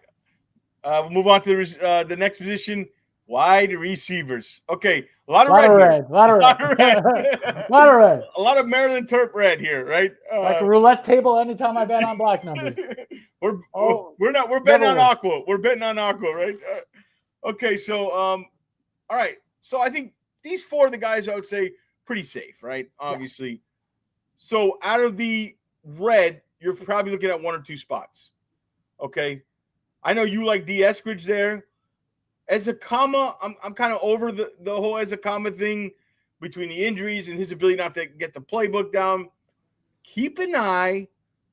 We'll move on to the next position. Wide receivers. Okay, a lot of red. A lot of red. A lot of red. A lot of Maryland Terp red here, right? Like a roulette table anytime I bet on black numbers. We're betting on Aqua. We're betting on Aqua, right? Okay, so all right. So I think these four are the guys I would say pretty safe, right? Obviously. Yeah. So out of the red, you're probably looking at one or two spots. Okay. I know you like D. Eskridge there. Ezekama, I'm kind of over the whole Ezekama thing between the injuries and his ability not to get the playbook down. Keep an eye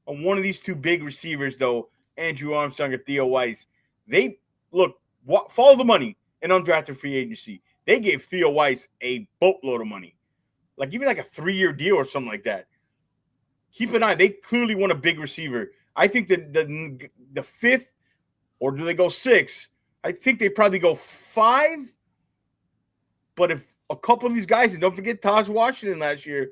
on one of these two big receivers, though, Andrew Armstrong and Theo Weiss. They follow the money in undrafted free agency. They gave Theo Weiss a boatload of money, like even like a 3-year deal or something like that. Keep an eye. They clearly want a big receiver. I think that the fifth, or do they go 6? I think they probably go 5. But if a couple of these guys, and don't forget Taj Washington last year,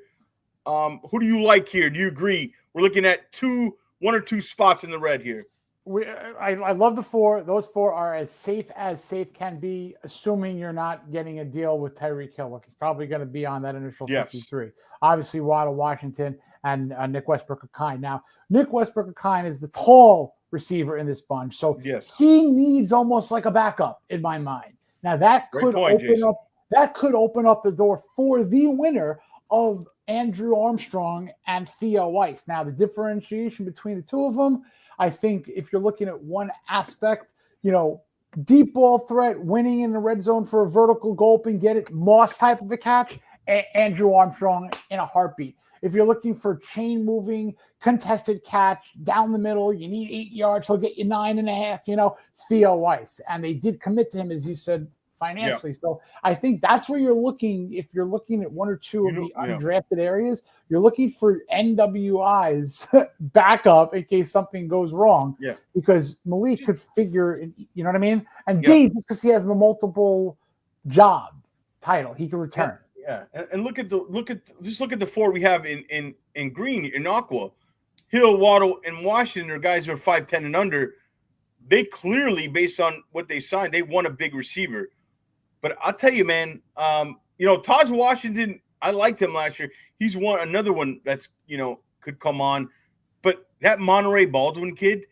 who do you like here? Do you agree? We're looking at 1 or 2 spots in the red here. I love the 4. Those 4 are as safe can be, assuming you're not getting a deal with Tyreek Hill. Look, he's probably going to be on that initial 53. Obviously, Waddle, Washington, and Nick Westbrook-Akine. Now, Nick Westbrook-Akine is the tall receiver in this bunch, so he needs almost like a backup in my mind. Now, that could open up the door for the winner of Andrew Armstrong and Theo Weiss. Now, the differentiation between the two of them, I think if you're looking at one aspect, deep ball threat, winning in the red zone for a vertical gulp and get it, Moss type of a catch, Andrew Armstrong in a heartbeat. If you're looking for chain moving, contested catch down the middle, you need 8 yards, he'll get you 9.5, Theo Weiss. And they did commit to him, as you said, financially. Yeah. So I think that's where you're looking. If you're looking at 1 or 2 of the undrafted areas, you're looking for NWI's backup in case something goes wrong. Yeah. Because Malik could figure, you know what I mean? And Dave, because he has the multiple job title, he can return. Yeah. And look at the 4 we have in green, in aqua. Hill, Waddle, and Washington are guys who are 5'10" and under. They clearly, based on what they signed, they want a big receiver. But I'll tell you, man, Taj Washington, I liked him last year. He's another one that's, could come on. But that Monterey Baldwin kid,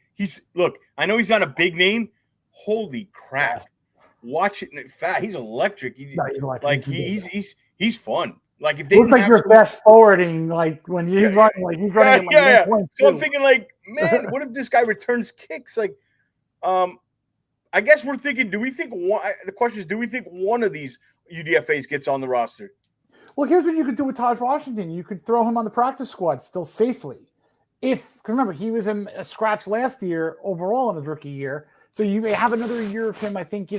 I know he's not a big name. Holy crap. Watch it. Fat. He's electric. He's fun. Like if they looks like you're fast forwarding, like when he's running, like he's running. So I'm thinking, like, man, what if this guy returns kicks? Like, I guess we're thinking. Do we think the question is, do we think one of these UDFAs gets on the roster? Well, here's what you could do with Taj Washington. You could throw him on the practice squad still safely. Because remember, he was a scratch last year overall in his rookie year. So you may have another year of him. I think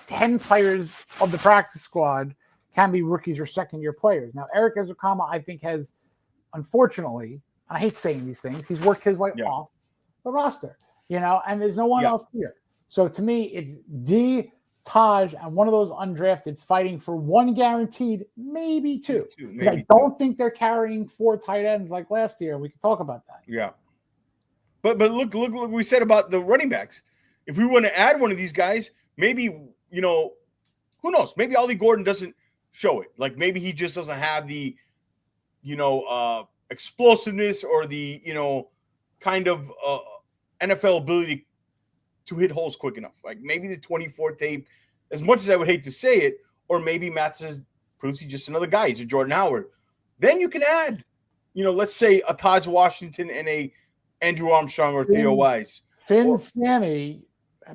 10 players of the practice squad can be rookies or second-year players. Now, Eric Ezekama, I think, has, unfortunately, I hate saying these things, he's worked his way off the roster, and there's no one else here. So to me, it's D, Taj, and one of those undrafted fighting for 1 guaranteed, maybe 2. Because I don't think they're carrying 4 tight ends like last year. We can talk about that. Yeah. But look what we said about the running backs. If we want to add one of these guys, maybe, who knows? Maybe Ollie Gordon doesn't show it. Like maybe he just doesn't have the, explosiveness or the, kind of NFL ability to hit holes quick enough. Like maybe the 24 tape, as much as I would hate to say it, or maybe Mathis proves he's just another guy. He's a Jordan Howard. Then you can add, let's say a Taj Washington and a Andrew Armstrong or Theo Weiss. Sammy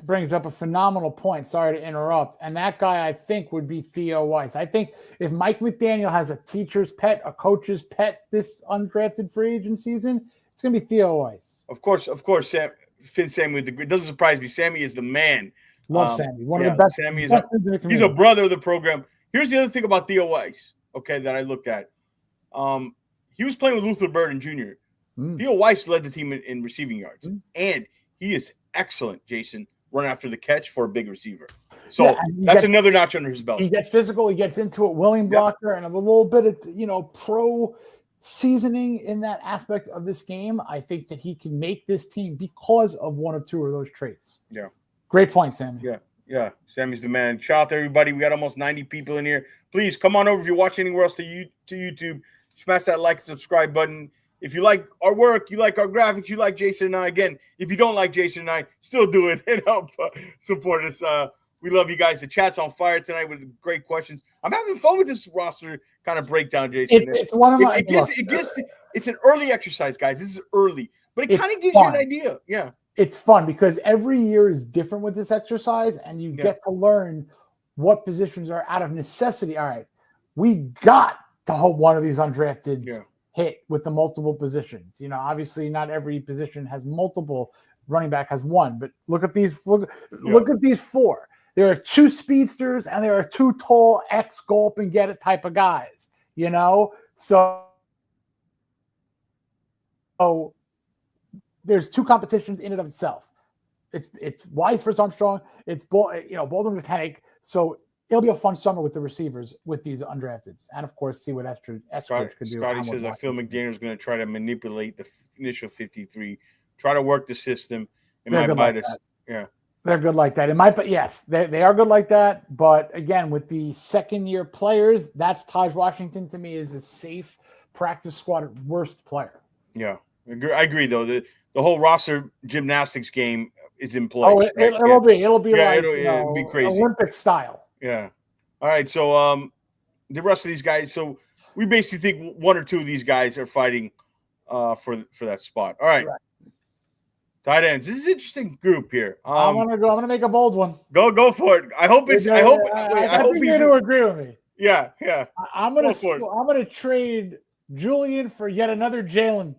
brings up a phenomenal point. Sorry to interrupt. And that guy, I think, would be Theo Weiss. I think if Mike McDaniel has a teacher's pet, a coach's pet this undrafted free agent season, it's going to be Theo Weiss. Of course, Sammy would agree. It doesn't surprise me. Sammy is the man. Love Sammy. One of the best. Sammy he's a brother of the program. Here's the other thing about Theo Weiss, that I looked at. He was playing with Luther Burden Jr. Theo Weiss led the team in receiving yards. And he is excellent, Jason, run after the catch for a big receiver. So that's another notch under his belt. He gets physical. He gets into it, willing blocker, and a little bit of, pro seasoning in that aspect of this game. I think that he can make this team because of 1 or 2 of those traits. Yeah. Great point, Sam. Yeah. Yeah, Sammy's the man. Shout out to everybody. We got almost 90 people in here. Please come on over if you're watching anywhere else to YouTube. Smash that like and subscribe button. If you like our work, you like our graphics, you like Jason and I. Again, if you don't like Jason and I, still do it and help support us. We love you guys. The chat's on fire tonight with great questions. I'm having fun with this roster kind of breakdown, Jason. It's one of my. It's an early exercise, guys. This is early, but it kind of gives you an idea. Yeah. It's fun because every year is different with this exercise, and you get to learn what positions are out of necessity. All right, we got to hope one of these undrafteds hit with the multiple positions. You know, obviously not every position has multiple. Running back has one, but look at these. Look at these four. There are 2 speedsters and there are 2 tall go up and get it type of guys. You know, so there's 2 competitions in and of itself. It's Wise versus Armstrong. It's Baldwin with Hennig. So it'll be a fun summer with the receivers with these undrafteds, and of course see what Eskridge could do. Scotty says I feel McDaniel's going to try to manipulate the initial 53, try to work the system. They're good like that. Yes, they are good like that. But again, with the second-year players, that's Taj Washington to me is a safe practice squad worst player. Yeah, I agree though. The whole roster gymnastics game is in play. Oh, it'll be like it'll be crazy, Olympic style. Yeah. All right. So the rest of these guys. So we basically think 1 or 2 of these guys are fighting for that spot. All right. Tight ends. This is an interesting group here. I'm gonna make a bold one. Go for it. I hope it's. I hope you're going to agree with me. Yeah. I'm gonna trade Julian for yet another Jalen.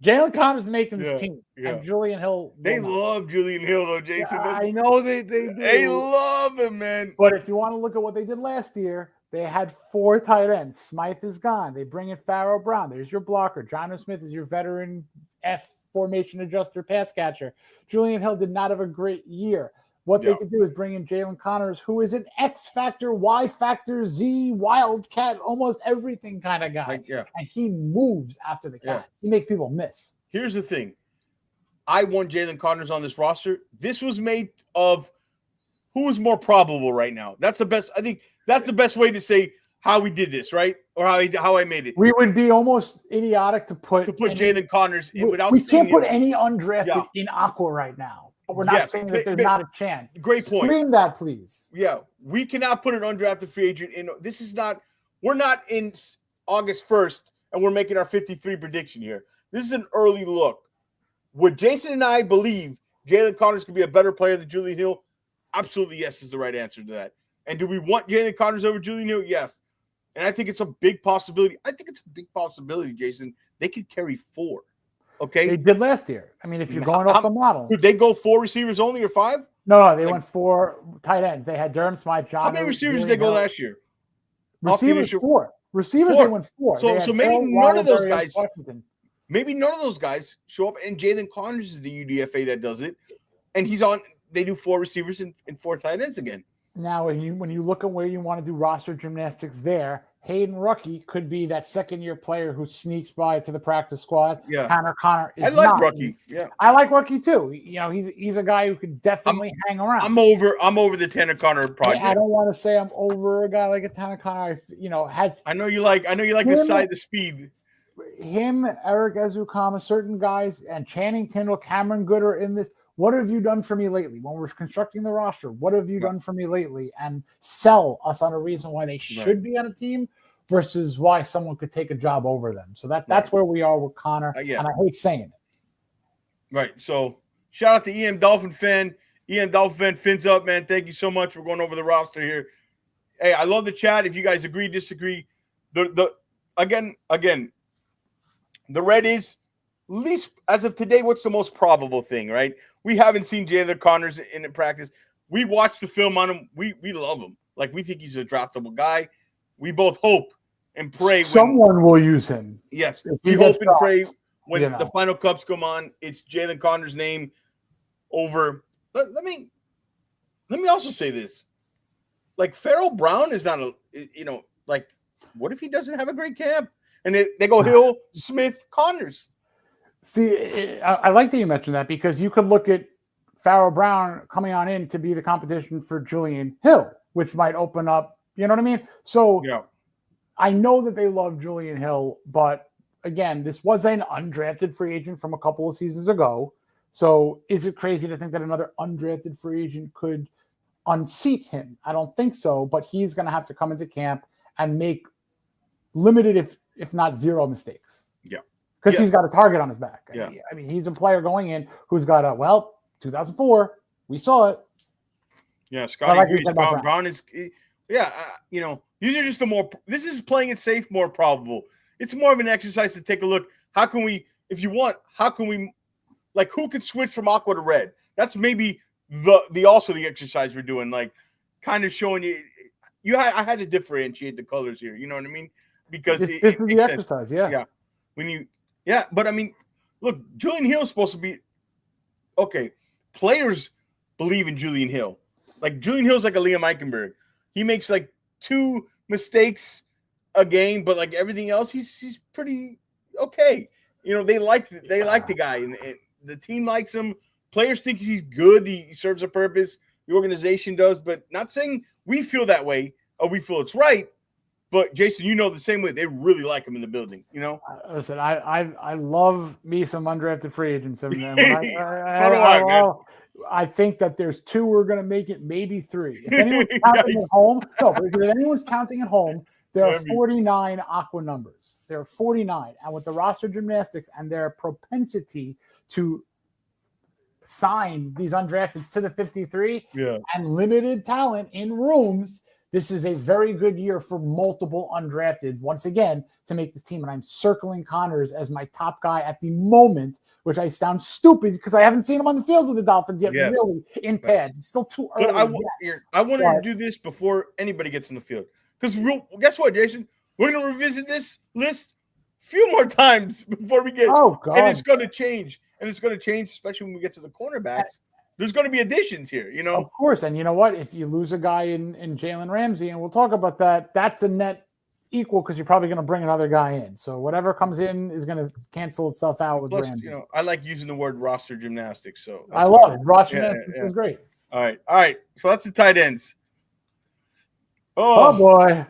Jalen Connor's making this team, and Julian Hill. They love Julian Hill, though, Jason. I know they do. They love him, man. But if you want to look at what they did last year, they had 4 tight ends. Smythe is gone. They bring in Pharaoh Brown. There's your blocker. Jonnu Smith is your veteran F formation adjuster, pass catcher. Julian Hill did not have a great year. What they could do is bring in Jalen Connors, who is an X factor, Y factor, Z, wildcat, almost everything kind of guy. And he moves after the cat. He makes people miss. Here's the thing. I want Jalen Connors on this roster. This was made of who is more probable right now. That's the best. I think that's the best way to say how we did this, right? Or how I made it. We would be almost idiotic to put Jalen Connors in without. We can't put any undrafted in Aqua right now. But we're not saying that there's not a chance. Great point. Scream that, please. Yeah, we cannot put an undrafted free agent in. This is not. We're not in August 1st, and we're making our 53 prediction here. This is an early look. Would Jason and I believe Jalen Connors could be a better player than Julian Hill? Absolutely, yes, is the right answer to that. And do we want Jalen Connors over Julian Hill? Yes. And I think it's a big possibility. Jason. They could carry 4. Okay. They did last year. I mean, if you're going off the model. Did they go 4 receivers only or 5? No, they went 4 tight ends. They had Durham, Smythe, John. How many receivers did they go last year? Receivers 4. Receivers they went 4. So maybe none of those guys. Maybe none of those guys show up, and Jalen Connors is the UDFA that does it, and he's on. They do 4 receivers and 4 tight ends again. Now, when you look at where you want to do roster gymnastics, Hayden Ruckey could be that second-year player who sneaks by to the practice squad. Yeah, Connor is. I like Ruckey. Yeah, I like Ruckey too. You know, he's a guy who can definitely hang around. I'm over the Tanner Connor project. I don't want to say I'm over a guy like a Tanner Connor. I know you like the speed. Him, Eric Ezukama, certain guys, and Channing Tindall, Cameron Good are in this. What have you done for me lately? When we're constructing the roster, what have you done for me lately? And sell us on a reason why they should be on a team versus why someone could take a job over them. So that's where we are with Connor, and I hate saying it. Right. So shout out to EM Dolphin fan. EM Dolphin fan, fins up, man. Thank you so much for going over the roster here. Hey, I love the chat. If you guys agree, disagree, again, the red is, at least as of today, what's the most probable thing, right? We haven't seen Jalen Connors in practice. We watched the film on him. We love him. Like, we think he's a draftable guy. We both hope and pray. Someone will use him. Yes. We hope and pray when the final cups come on, it's Jalen Connors' name over. Let me also say this. Like, Pharaoh Brown is not what if he doesn't have a great camp? And they go Hill, Smith, Connors. See, I like that you mentioned that because you could look at Farrell Brown coming on in to be the competition for Julian Hill, which might open up, you know what I mean? So Yeah. I know that they love Julian Hill, but again, this was an undrafted free agent from a couple of seasons ago. So is it crazy to think that another undrafted free agent could unseat him? I don't think so, but he's going to have to come into camp and make limited, if not zero, mistakes. Yeah. Because he's got a target on his back. Yeah. I mean, he's a player going in who's got 2004, we saw it. Yeah, Scotty like agrees. Brown is, these are just this is playing it safe, more probable. It's more of an exercise to take a look. How can we, who could switch from aqua to red? That's maybe the exercise we're doing, like kind of showing you. I had to differentiate the colors here. You know what I mean? Because this is the exercise. Yeah. But I mean, look, Julian Hill is supposed to be okay. Players believe in Julian Hill. Like Julian Hill's like a Liam Eichenberg. He makes like 2 mistakes a game, but like everything else, he's pretty okay. You know, they like the guy, and the team likes him. Players think he's good. He serves a purpose. The organization does, but not saying we feel that way or we feel it's right. But Jason, you know the same way. They really like him in the building. You know. Listen, I love me some undrafted free agents. And so do I, man. I think that there's 2 who are going to make it, maybe 3. If anyone's counting at home, if anyone's counting at home, there are 49 aqua numbers. There are 49, and with the roster gymnastics and their propensity to sign these undrafteds to the 53 and limited talent in rooms, this is a very good year for multiple undrafteds, once again, to make this team. And I'm circling Connors as my top guy at the moment, which I sound stupid because I haven't seen him on the field with the Dolphins yet, really, in pads. It's still too early. But I wanted to do this before anybody gets in the field. Because guess what, Jason? We're going to revisit this list a few more times before we get and it's going to change. And it's going to change, especially when we get to the cornerbacks. There's going to be additions here, you know? Of course. And you know what? If you lose a guy in Jalen Ramsey, and we'll talk about that, that's a net equal because you're probably going to bring another guy in. So whatever comes in is going to cancel itself out with Ramsey. You know, I like using the word roster gymnastics. So I love it. Roster gymnastics is great. All right. So that's the tight ends. Oh boy.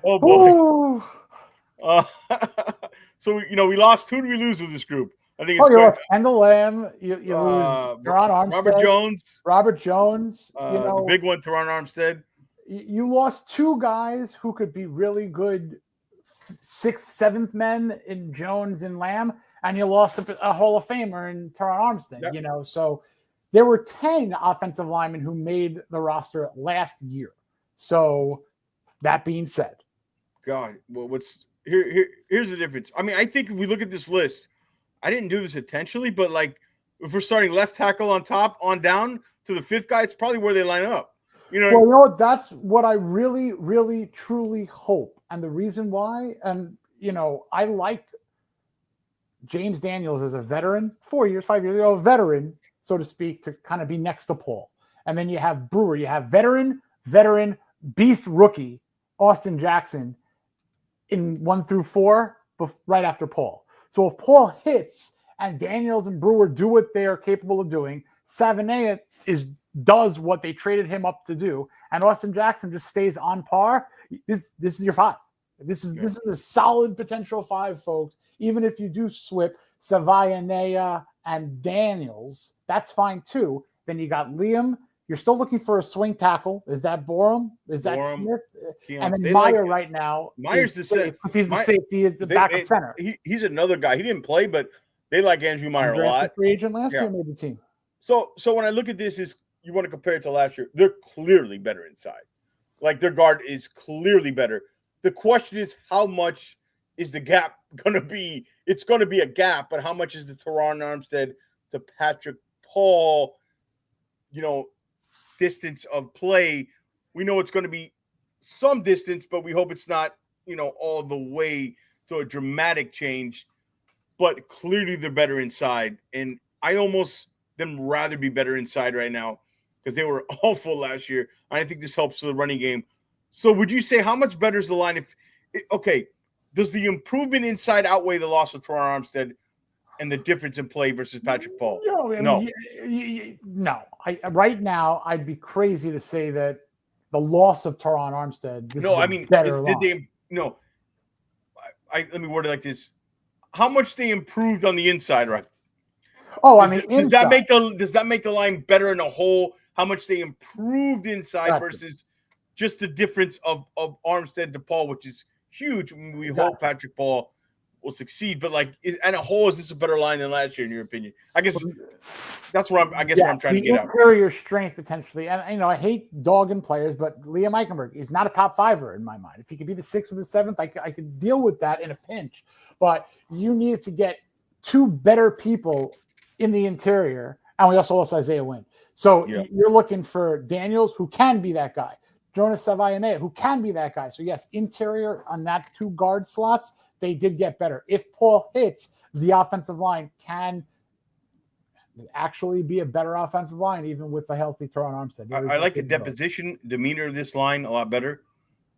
So we lost. Who did we lose with this group? I think you lost Kendall Lamb. You lose Teron Armstead. Robert Jones. The big one, Teron Armstead. You lost 2 guys who could be really good 6th, 7th men in Jones and Lamb, and you lost a Hall of Famer in Teron Armstead. Yep. So there were 10 offensive linemen who made the roster last year. So that being said, God, well, here's the difference. I mean, I think if we look at this list, I didn't do this intentionally, but like if we're starting left tackle on top, on down to the 5th guy, it's probably where they line up. Well, you know what? That's what I really, really, truly hope. And the reason why, and I like James Daniels as a veteran, 4 years, 5 years ago, veteran, so to speak, to kind of be next to Paul. And then you have Brewer, you have veteran, beast rookie, Austin Jackson in 1 through 4, right after Paul. So if Paul hits and Daniels and Brewer do what they are capable of doing, Savaiinaea does what they traded him up to do, and Austin Jackson just stays on par, this is your 5. This is a solid potential 5, folks. Even if you do swip Savaiinaea and Daniels, that's fine too. Then you got Liam. You're still looking for a swing tackle. Is that Borum? Is that Smith? And then Meyer right now. Meyer's the safety. He's the safety at the backup center. He's another guy. He didn't play, but they like Andrew Meyer a lot. Free agent last year made the team. So when I look at this, you want to compare it to last year, they're clearly better inside. Like their guard is clearly better. The question is, how much is the gap going to be? It's going to be a gap, but how much is the Teron Armstead to Patrick Paul, distance of play? We know it's going to be some distance, but we hope it's not, all the way to a dramatic change. But clearly they're better inside. And I almost them rather be better inside right now because they were awful last year. And I think this helps the running game. So would you say how much better is the line does the improvement inside outweigh the loss of Teron Armstead? and the difference in play versus Patrick Paul? No. Right now, I'd be crazy to say that the loss of Teron Armstead. Let me word it like this: how much they improved on the inside, right? Does that make the line better in a whole? How much they improved inside versus just the difference of Armstead to Paul, which is huge. We hope Patrick Paul will succeed, but is this a better line than last year in your opinion? I guess that's where what I'm trying to get at. Interior strength potentially, and I hate dogging players, but Liam Eichenberg is not a top fiver in my mind. If he could be the 6th or the 7th, I could deal with that in a pinch. But you needed to get 2 better people in the interior, and we also lost Isaiah Wynn. So you're looking for Daniels, who can be that guy. Jonas Savaiamea, who can be that guy. So yes, interior on that 2 guard slots, they did get better. If Paul hits, the offensive line can actually be a better offensive line, even with the healthy Teron Armstead. I like the demeanor of this line a lot better.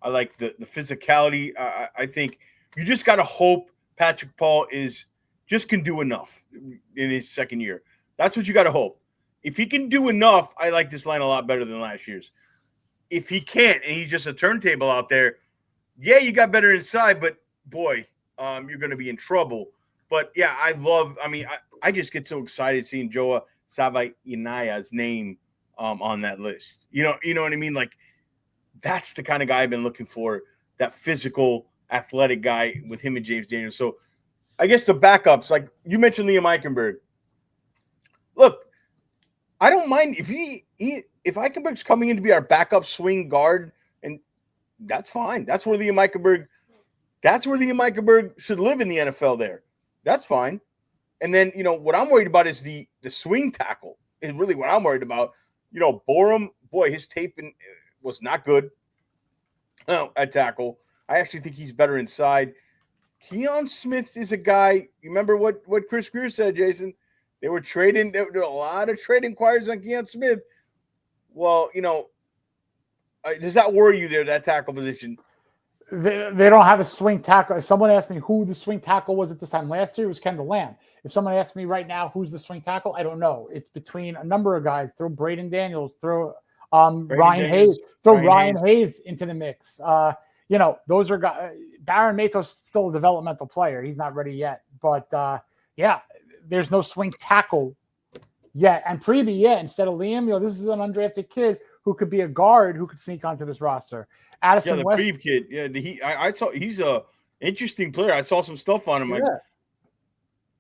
I like the physicality. I think you just got to hope Patrick Paul can do enough in his second year. That's what you got to hope. If he can do enough, I like this line a lot better than last year's. If he can't, and he's just a turntable out there, you got better inside, but boy, you're going to be in trouble. But yeah, I just get so excited seeing Joa Savaianea's name on that list. You know what I mean? That's the kind of guy I've been looking for, that physical, athletic guy with him and James Daniels. So I guess the backups, like you mentioned Liam Eichenberg. Look, I don't mind if Eichenberg's coming in to be our backup swing guard, and that's fine. That's where Liam Eichenberg should live in the NFL there. That's fine. And then, what I'm worried about is the swing tackle is really what I'm worried about. Borum, boy, his tape was not good at tackle. I actually think he's better inside. Keon Smith is a guy. You remember what Chris Greer said, Jason? They were trading. There were a lot of trade inquiries on Keon Smith. Well, does that worry you there, that tackle position? They don't have a swing tackle. If someone asked me who the swing tackle was at this time last year, it was Kendall Lamb. If someone asked me right now who's the swing tackle, I don't know. It's between a number of guys. Throw Braden Daniels, throw Ryan Hayes, Hayes into the mix. Those are guys. Baron Mato's still a developmental player. He's not ready yet. But there's no swing tackle yet. And Preby, instead of Liam, this is an undrafted kid who could be a guard who could sneak onto this roster. Addison West, Prebe kid. Yeah, I saw he's a interesting player. I saw some stuff on him. Yeah.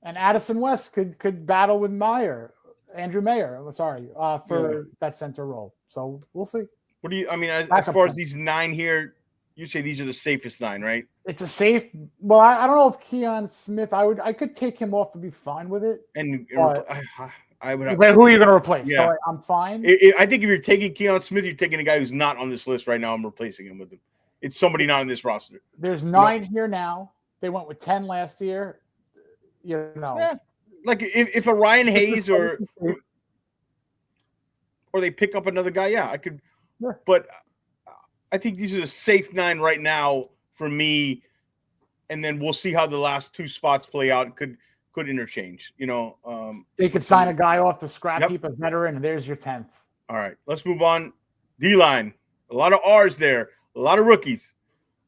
And Addison West could battle with Andrew Mayer. For that center role. So we'll see. What do you? I mean, as far as these 9 here, you say these are the safest 9, right? It's a safe. Well, I don't know if Keon Smith. I could take him off and be fine with it. And I would. Who are you going to replace? Yeah. So I'm fine. I think if you're taking Keon Smith, you're taking a guy who's not on this list right now. I'm replacing him with him. It's somebody not on this roster. There's 9 here now. They went with 10 last year. Yeah. Like if a Ryan Hayes or they pick up another guy, I could. Sure. But I think these are the safe 9 right now for me, and then we'll see how the last 2 spots play out. Could interchange, They could sign a guy off the scrap heap, a veteran, and there's your 10th. All right, let's move on. D-line, a lot of R's there, a lot of rookies.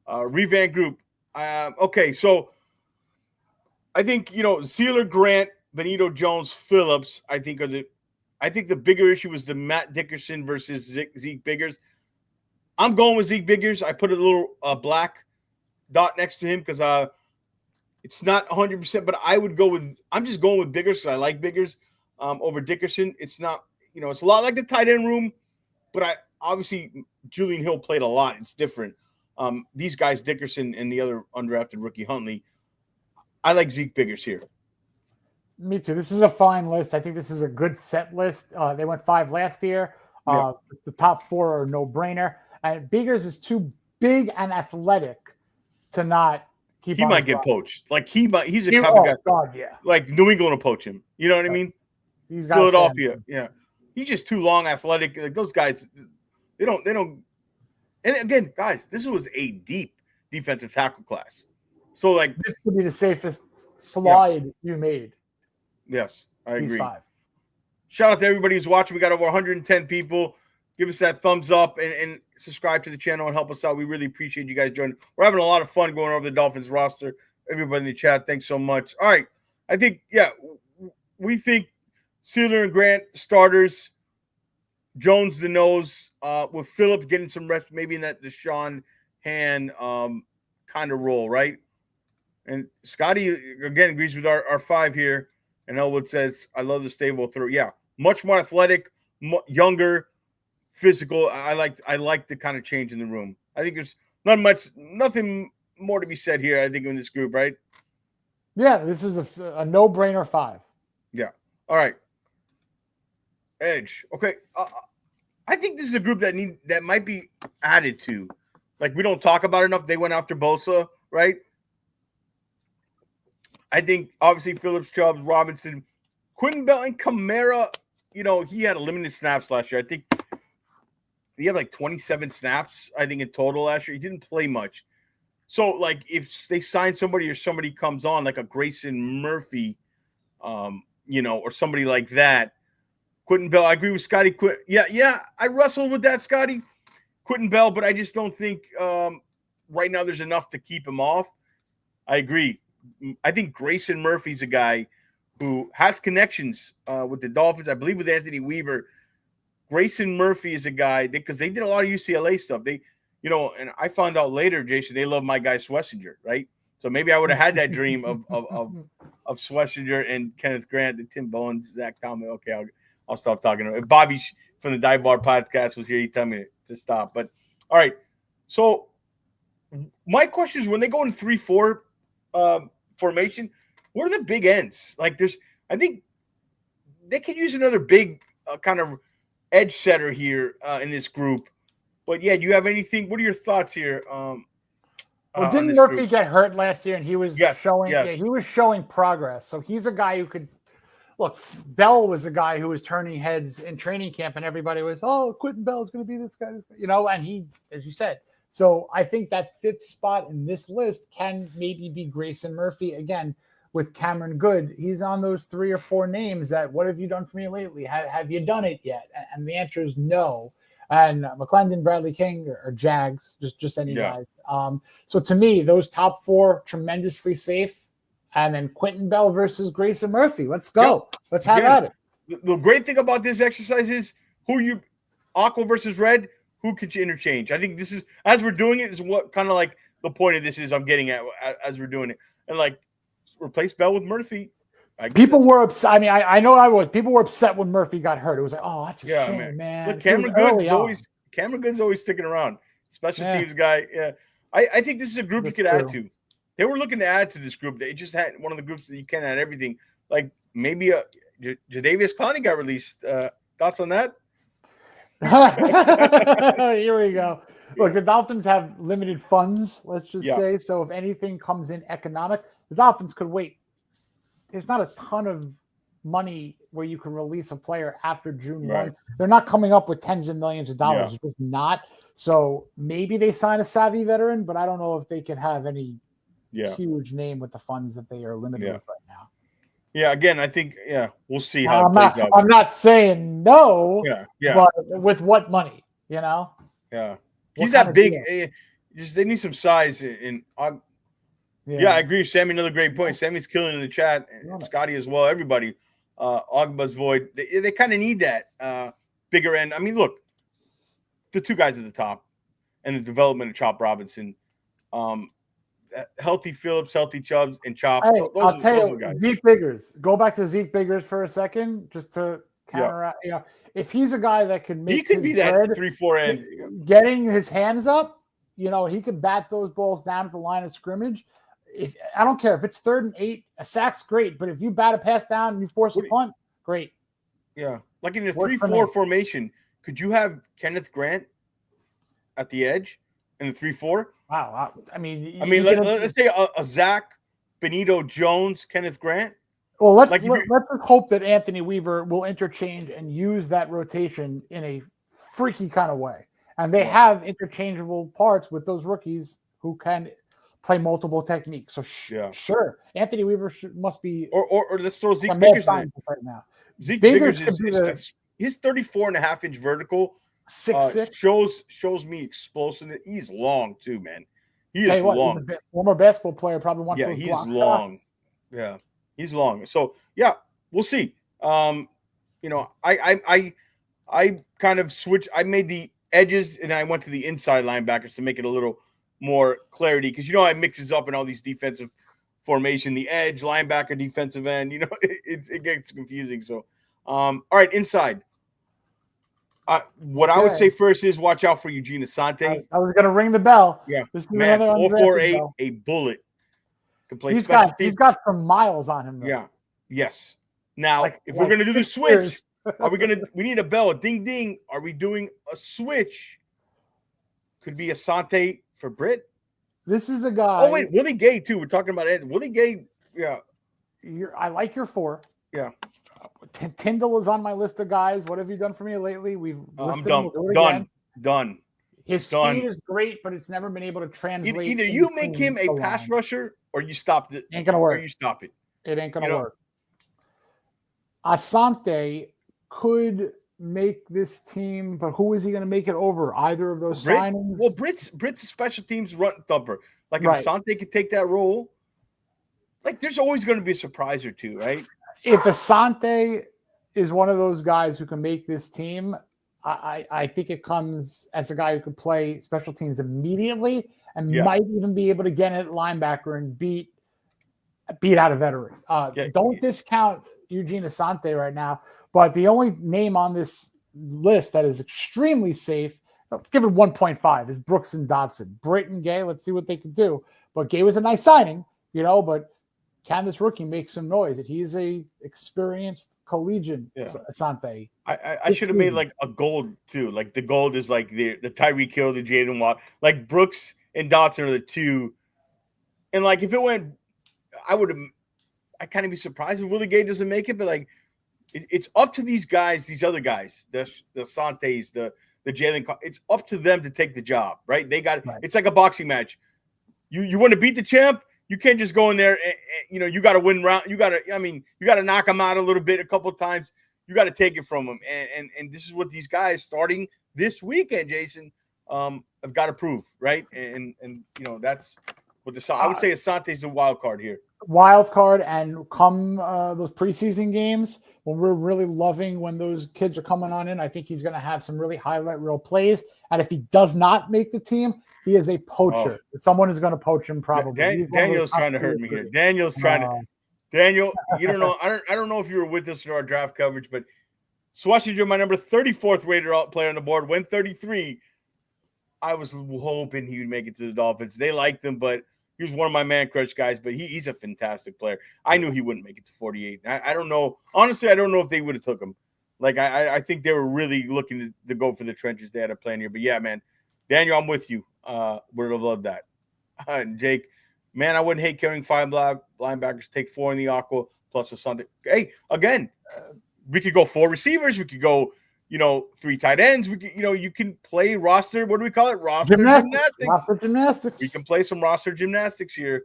Revamp group. Okay, so I think Zealer, Grant, Benito Jones, Phillips. I think the bigger issue was the Matt Dickerson versus Zeke Biggers. I'm going with Zeke Biggers. I put a little black dot next to him because it's not 100%, but I'm just going with Biggers because I like Biggers over Dickerson. It's not, it's a lot like the tight end room, but obviously Julian Hill played a lot. It's different. These guys, Dickerson and the other undrafted rookie Huntley, I like Zeke Biggers here. Me too. This is a fine list. I think this is a good set list. They went 5 last year. The top 4 are no-brainer. And Biggers is too big and athletic to not keep. He might get poached. He's a type of guy. God, yeah. Like New England will poach him. You know what I mean? He's Philadelphia. Yeah. He's just too long, athletic. Like those guys, they don't. And again, guys, this was a deep defensive tackle class. So this could be the safest slide you made. Yes, I agree. He's 5. Shout out to everybody who's watching. We got over 110 people. Give us that thumbs up and subscribe to the channel and help us out. We really appreciate you guys joining. We're having a lot of fun going over the Dolphins roster. Everybody in the chat, thanks so much. All right. I think, we think Sealer and Grant starters, Jones the nose, with Phillips getting some rest, maybe in that Deshaun Hand kind of role, right? And Scotty, again, agrees with our 5 here. And Elwood says, I love the stable through. Yeah, much more athletic, younger, physical. I like the kind of change in the room. I think there's nothing more to be said here, I think, in this group, right? Yeah, this is a no-brainer 5. Yeah. All right. Edge. Okay. I think this is a group that might be added to. Like, we don't talk about it enough. They went after Bosa, right? I think, obviously, Phillips, Chubb, Robinson, Quentin Bell, and Kamara, he had a limited snaps last year. I think he had like 27 snaps, I think, in total last year. He didn't play much. So, like, if they sign somebody or somebody comes on, like a Grayson Murphy, or somebody like that, Quentin Bell, I agree with Scotty. Yeah, I wrestled with that, Scotty. Quentin Bell, but I just don't think right now there's enough to keep him off. I agree. I think Grayson Murphy's a guy who has connections with the Dolphins. I believe with Anthony Weaver. Grayson Murphy is a guy because they did a lot of UCLA stuff. They, and I found out later, Jason, they love my guy Schlesinger, right? So maybe I would have had that dream of Schlesinger and Kenneth Grant, and Tim Bowens, Zach Thomas. Okay, I'll stop talking. If Bobby from the Dive Bar podcast was here, he'd tell me to stop. But all right, so my question is, when they go in 3-4 formation, what are the big ends? Like, I think they could use another big kind of edge setter here in this group. But yeah, do you have anything? What are your thoughts here? Well, didn't Murphy get hurt last year, and he was showing? Yes. Yeah, he was showing progress. So he's a guy who could look. Bell was a guy who was turning heads in training camp, and everybody was, "Oh, Quentin Bell is going to be this guy," And he, as you said. So I think that 5th spot in this list can maybe be Grayson Murphy again with Cameron Good. He's on those 3 or 4 names that, what have you done for me lately? Have you done it yet? And the answer is no. And McClendon, Bradley King, or Jags, just any guys. So to me, those top 4 tremendously safe. And then Quentin Bell versus Grayson Murphy. Let's go. Yep. Let's have at it. The great thing about this exercise is Aqua versus Red, who could you interchange? I think this is, as we're doing it, is what kind of like the point of this is I'm getting at as we're doing it. And like, replace Bell with Murphy. People were upset. I mean, I know I was. People were upset when Murphy got hurt. It was like, oh, that's a shame, man. Look, Cameron Good's always sticking around. Special teams guy. Yeah. I think this is a group you could add to. They were looking to add to this group. They just had one of the groups that you can't add everything. Like maybe Jadeveon Clowney got released. Thoughts on that? Here we go. Look, the Dolphins have limited funds, let's just say. So if anything comes in economic, the Dolphins could wait. There's not a ton of money where you can release a player after June 1. They're not coming up with tens of millions of dollars. It's just not. So maybe they sign a savvy veteran, but I don't know if they can have any huge name with the funds that they are limited with right now. Yeah, again, I think, we'll see how it plays out. I'm not saying no, but with what money, Yeah. He's that big. They need some size in Yeah, I agree. Sammy, another great point. Sammy's killing in the chat. And Scotty as well. Everybody. Ogba's Void. They kind of need that bigger end. I mean, look, the 2 guys at the top and the development of Chop Robinson. Healthy Phillips, healthy Chubbs, and Chop. Hey, I'll tell you, Zeke Biggers. Go back to Zeke Biggers for a second, just to counteract. If he's a guy that can make he could be that 3-4 end, getting his hands up, he could bat those balls down at the line of scrimmage. I don't care if it's 3rd and 8, a sack's great, but if you bat a pass down and you force a punt, great. Yeah, like in a 3-4 formation, could you have Kenneth Grant at the edge in the 3-4? Wow. I mean, let's say a Zach, Benito Jones, Kenneth Grant. Well, let's just hope that Anthony Weaver will interchange and use that rotation in a freaky kind of way. And they have interchangeable parts with those rookies who can play multiple techniques. So sure, Anthony Weaver must be. Or let's throw Zeke a mad Biggers in scientist right now. Zeke Biggers Biggers could be his 34.5-inch vertical 6'6". shows me explosiveness. He's long too, man. He Tell is you what, long. Former basketball player probably wants those he's block long. shots. Yeah, he's long. So yeah, we'll see. You know, I kind of switched. I made the edges and I went to the inside linebackers to make it a little more clarity, because you know I mixes up in all these defensive formation, the edge, linebacker, defensive end. You know, it gets confusing. So, all right, inside. What I would say first is watch out for Eugene Asante. I was going to ring the bell. Yeah, man, 4.48, a bullet. Can play he's got some miles on him, though. Yeah, yes. Now, if we're going to do the switch, we need a bell, a ding ding. Are we doing a switch? Could be Asante for Britt. This is a guy. Oh, wait, Willie Gay, too. We're talking about Ed. Willie Gay, yeah. I like your 4. Yeah. Tyndall is on my list of guys. What have you done for me lately? I'm done. Done. His speed is great, but it's never been able to translate. Either you make him a pass rusher or you stop it. Ain't gonna work. Or you stop it. It ain't gonna work. Asante could make this team, but who is he going to make it over? Either of those signings? Well, Britt's a special teams run thumper. Like if Asante could take that role, like there's always going to be a surprise or two, right? If Asante is one of those guys who can make this team, I think it comes as a guy who could play special teams immediately and might even be able to get at linebacker and beat out a veteran. Don't discount Eugene Asante right now, but the only name on this list that is extremely safe, give it 1.5, is Brooks and Dodson. Britt and Gay, let's see what they can do. But Gay was a nice signing, but can this rookie make some noise? He's a experienced collegiate Asante. I should have made like a gold too. Like the gold is like the Tyreek Hill, the Jaden Watt. Like Brooks and Dodson are the two. And like if it went, I kind of be surprised if Willie Gay doesn't make it, but like it's up to these guys, these other guys, the Asantes, the Jalen. It's up to them to take the job, right? They got it's like a boxing match. You want to beat the champ. You can't just go in there and you got to win round. You got to knock them out a little bit, a couple of times. You got to take it from them. And this is what these guys starting this weekend, Jason, have got to prove, right? And that's what I would say Asante's the wild card here. Wild card, and come those preseason games when we're really loving when those kids are coming on in, I think he's going to have some really highlight reel plays. And if he does not make the team, he is a poacher. Someone is going to poach him probably. Daniel's trying to hurt me here. Daniel, you don't know. I don't know if you were with us in our draft coverage, but Swashington, my number 34th rated player on the board, went 33. I was hoping he would make it to the Dolphins. They liked him, but he was one of my man crush guys, but he's a fantastic player. I knew he wouldn't make it to 48. I don't know. Honestly, I don't know if they would have took him. Like, I think they were really looking to go for the trenches. They had a plan here. But, yeah, man, Daniel, I'm with you. Would have loved that. Jake, man, I wouldn't hate carrying 5 linebackers, take 4 in the aqua, plus a Sunday. Hey, again, we could go 4 receivers. We could go, 3 tight ends. We could, you can play roster. What do we call it? Roster gymnastics. Roster gymnastics. We can play some roster gymnastics here.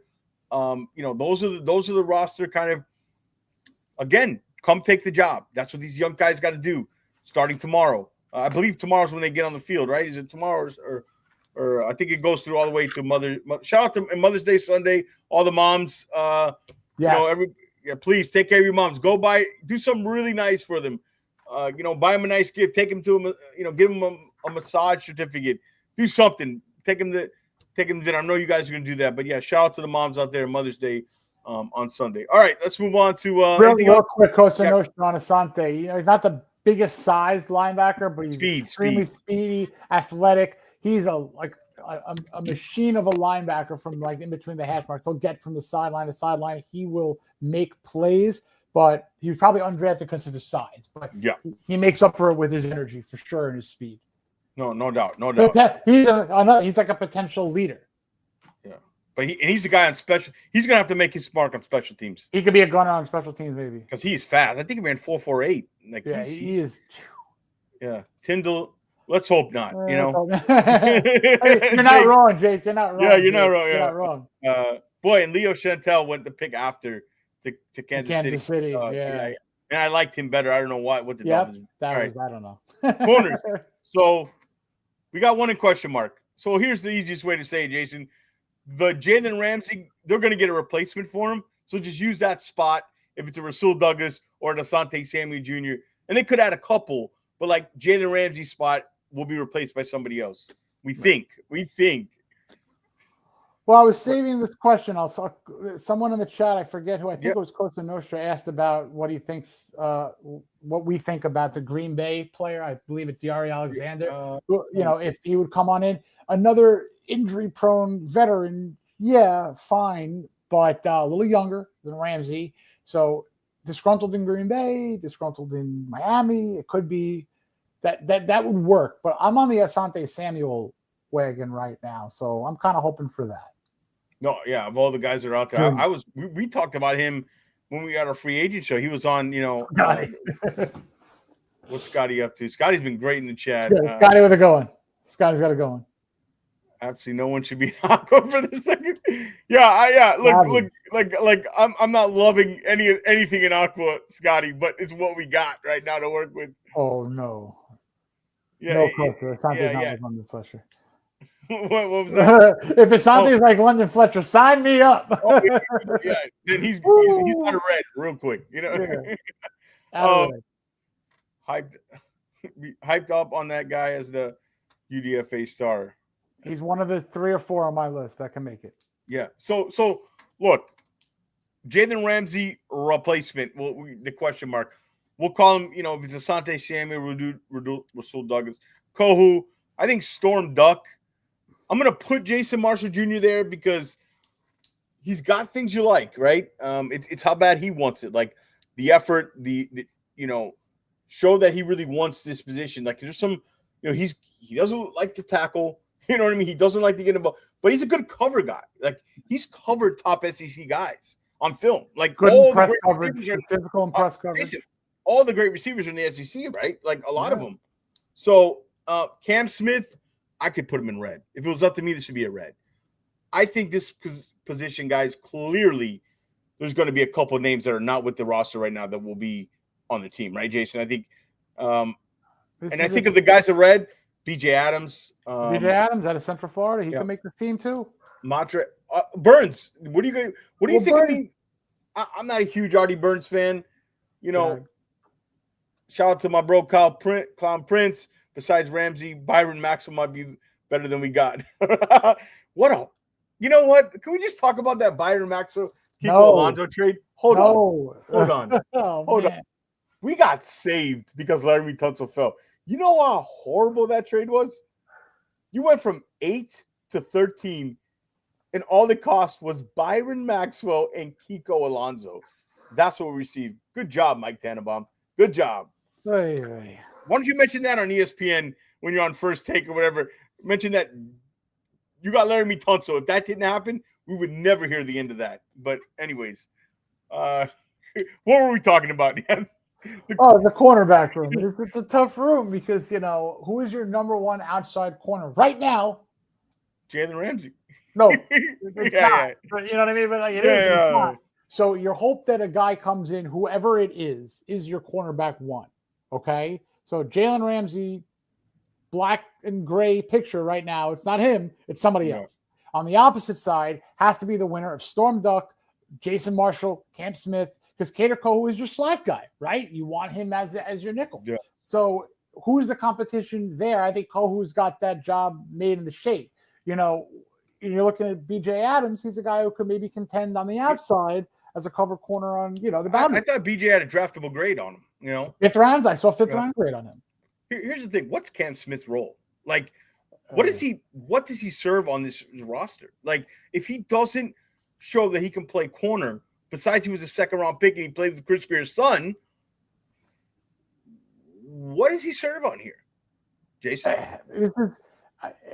Those are the roster kind of. Again, come take the job. That's what these young guys got to do. Starting tomorrow, I believe tomorrow's when they get on the field, right? Is it tomorrow's or I think it goes through all the way to Mother. Shout out to Mother's Day Sunday, all the moms. Please take care of your moms. Go do something really nice for them. Buy them a nice gift. Take them to give them a massage certificate. Do something. Take them to dinner. I know you guys are going to do that, but yeah, shout out to the moms out there. Mother's Day on Sunday. All right, let's move on to real quick. Costa Nostra on Asante. He's not the biggest sized linebacker, but he's extremely speedy, athletic. He's a machine of a linebacker from like in between the hash marks. He'll get from the sideline to sideline. He will make plays. But he was probably undrafted because of his size. But he makes up for it with his energy for sure and his speed. No doubt. He's like a potential leader. Yeah, but he's a guy on special. He's gonna have to make his mark on special teams. He could be a gunner on special teams, maybe because he's fast. I think he ran 4.48. He is. Yeah, Tyndall. Let's hope not. You know, you're not wrong, Jake. You're not wrong. Yeah, you're not wrong. You're not wrong. Boy, and Leo Chantel went the pick after to Kansas City. Yeah. And I liked him better. I don't know why. What the Dolphins? I don't know. Corners. So we got one in question mark. So here's the easiest way to say it, Jason. The Jalen Ramsey, they're going to get a replacement for him. So just use that spot if it's a Rasul Douglas or an Asante Samuel Jr. And they could add a couple, but like Jalen Ramsey's spot will be replaced by somebody else. We think. Well, I was saving this question. Someone in the chat, I forget who, I think it was Costa Nostra, asked about what he thinks, what we think about the Green Bay player. I believe it's Yari Alexander. If he would come on in. Another injury-prone veteran, yeah, fine, but a little younger than Ramsey. So disgruntled in Green Bay, disgruntled in Miami. It could be that would work. But I'm on the Asante Samuel wagon right now, so I'm kind of hoping for that. No, yeah, of all the guys that are out there, we talked about him when we got our free agent show. He was on, Scotty. What's Scotty up to? Scotty's been great in the chat. Scotty with a going. Scotty's got it going. Absolutely, no one should be Aqua for the second. Yeah. Look. Like I'm not loving anything in Aqua, Scotty, but it's what we got right now to work with. Oh no. Yeah, no Fletcher. Asante's not like London Fletcher. What was that? If Asante's like London Fletcher, sign me up. Yeah, then he's out of red real quick. Hyped up on that guy as the UDFA star. He's one of the 3 or 4 on my list that can make it. Yeah. So look, Jalen Ramsey replacement. Well, the question mark. We'll call him. If it's Asante Samuel, Rasul Douglas, Kohu. I think Storm Duck. I'm gonna put Jason Marshall Jr. there because he's got things you like, right? It's how bad he wants it, like the effort, the show that he really wants this position. Like there's some, he doesn't like to tackle. You know what I mean? He doesn't like to get involved, but he's a good cover guy. Like he's covered top SEC guys on film. Like good all press the coverage, physical and press coverage. All the great receivers in the SEC, right? Like a lot of them. So Cam Smith, I could put him in red. If it was up to me, this should be a red. I think this position, guys, clearly there's going to be a couple of names that are not with the roster right now that will be on the team, right, Jason? I think, I think of the guys in red. BJ Adams. BJ Adams out of Central Florida. He can make this team too. Matra. Burns. What do you think of me? I'm not a huge Artie Burns fan. Shout out to my bro Clown Prince. Besides Ramsey, Byron Maxwell might be better than we got. You know what? Can we just talk about that Byron Maxwell Alonso trade? Hold on. Hold on. We got saved because Laremy Tunsil fell. You know how horrible that trade was? You went from 8 to 13, and all it cost was Byron Maxwell and Kiko Alonso. That's what we received. Good job, Mike Tannenbaum. Good job. Hey. Why don't you mention that on ESPN when you're on First Take or whatever? Mention that you got Laremy Tunsil. If that didn't happen, we would never hear the end of that. But anyways, what were we talking about? The cornerback room. It's a tough room because, who is your number one outside corner right now? Jalen Ramsey. No, it's not. But you know what I mean? But like it is. It's not. So your hope that a guy comes in, whoever it is your cornerback one. Okay? So Jalen Ramsey, black and gray picture right now. It's not him. It's somebody else. On the opposite side has to be the winner of Storm Duck, Jason Marshall, Cam Smith, because Kader Kohu is your slot guy, right? You want him as your nickel. Yeah. So who's the competition there? I think Kohu's got that job made in the shape. You're looking at BJ Adams. He's a guy who could maybe contend on the outside as a cover corner on, the boundary. I thought BJ had a draftable grade on him, 5th round. I saw 5th round grade on him. Here's the thing. What's Cam Smith's role? Like, what does he serve on this roster? Like, if he doesn't show that he can play corner, besides he was a 2nd-round pick and he played with Chris Greer's son, what does he serve on here, Jason?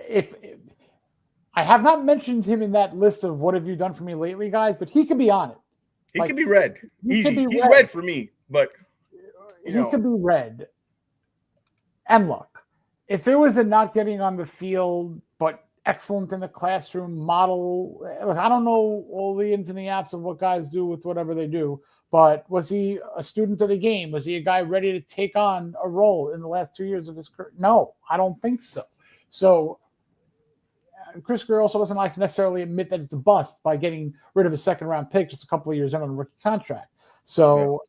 If I have not mentioned him in that list of what have you done for me lately, guys, but he could be on it. He could be red. He's red for me, but he could be red. And look, if there was a not getting on the field, but excellent in the classroom model, look, I don't know all the ins and the outs of what guys do with whatever they do, but was he a student of the game? Was he a guy ready to take on a role in the last 2 years of his career? No, I don't think so. So Chris Greer also doesn't like to necessarily admit that it's a bust by getting rid of a second-round pick just a couple of years in on a rookie contract. So,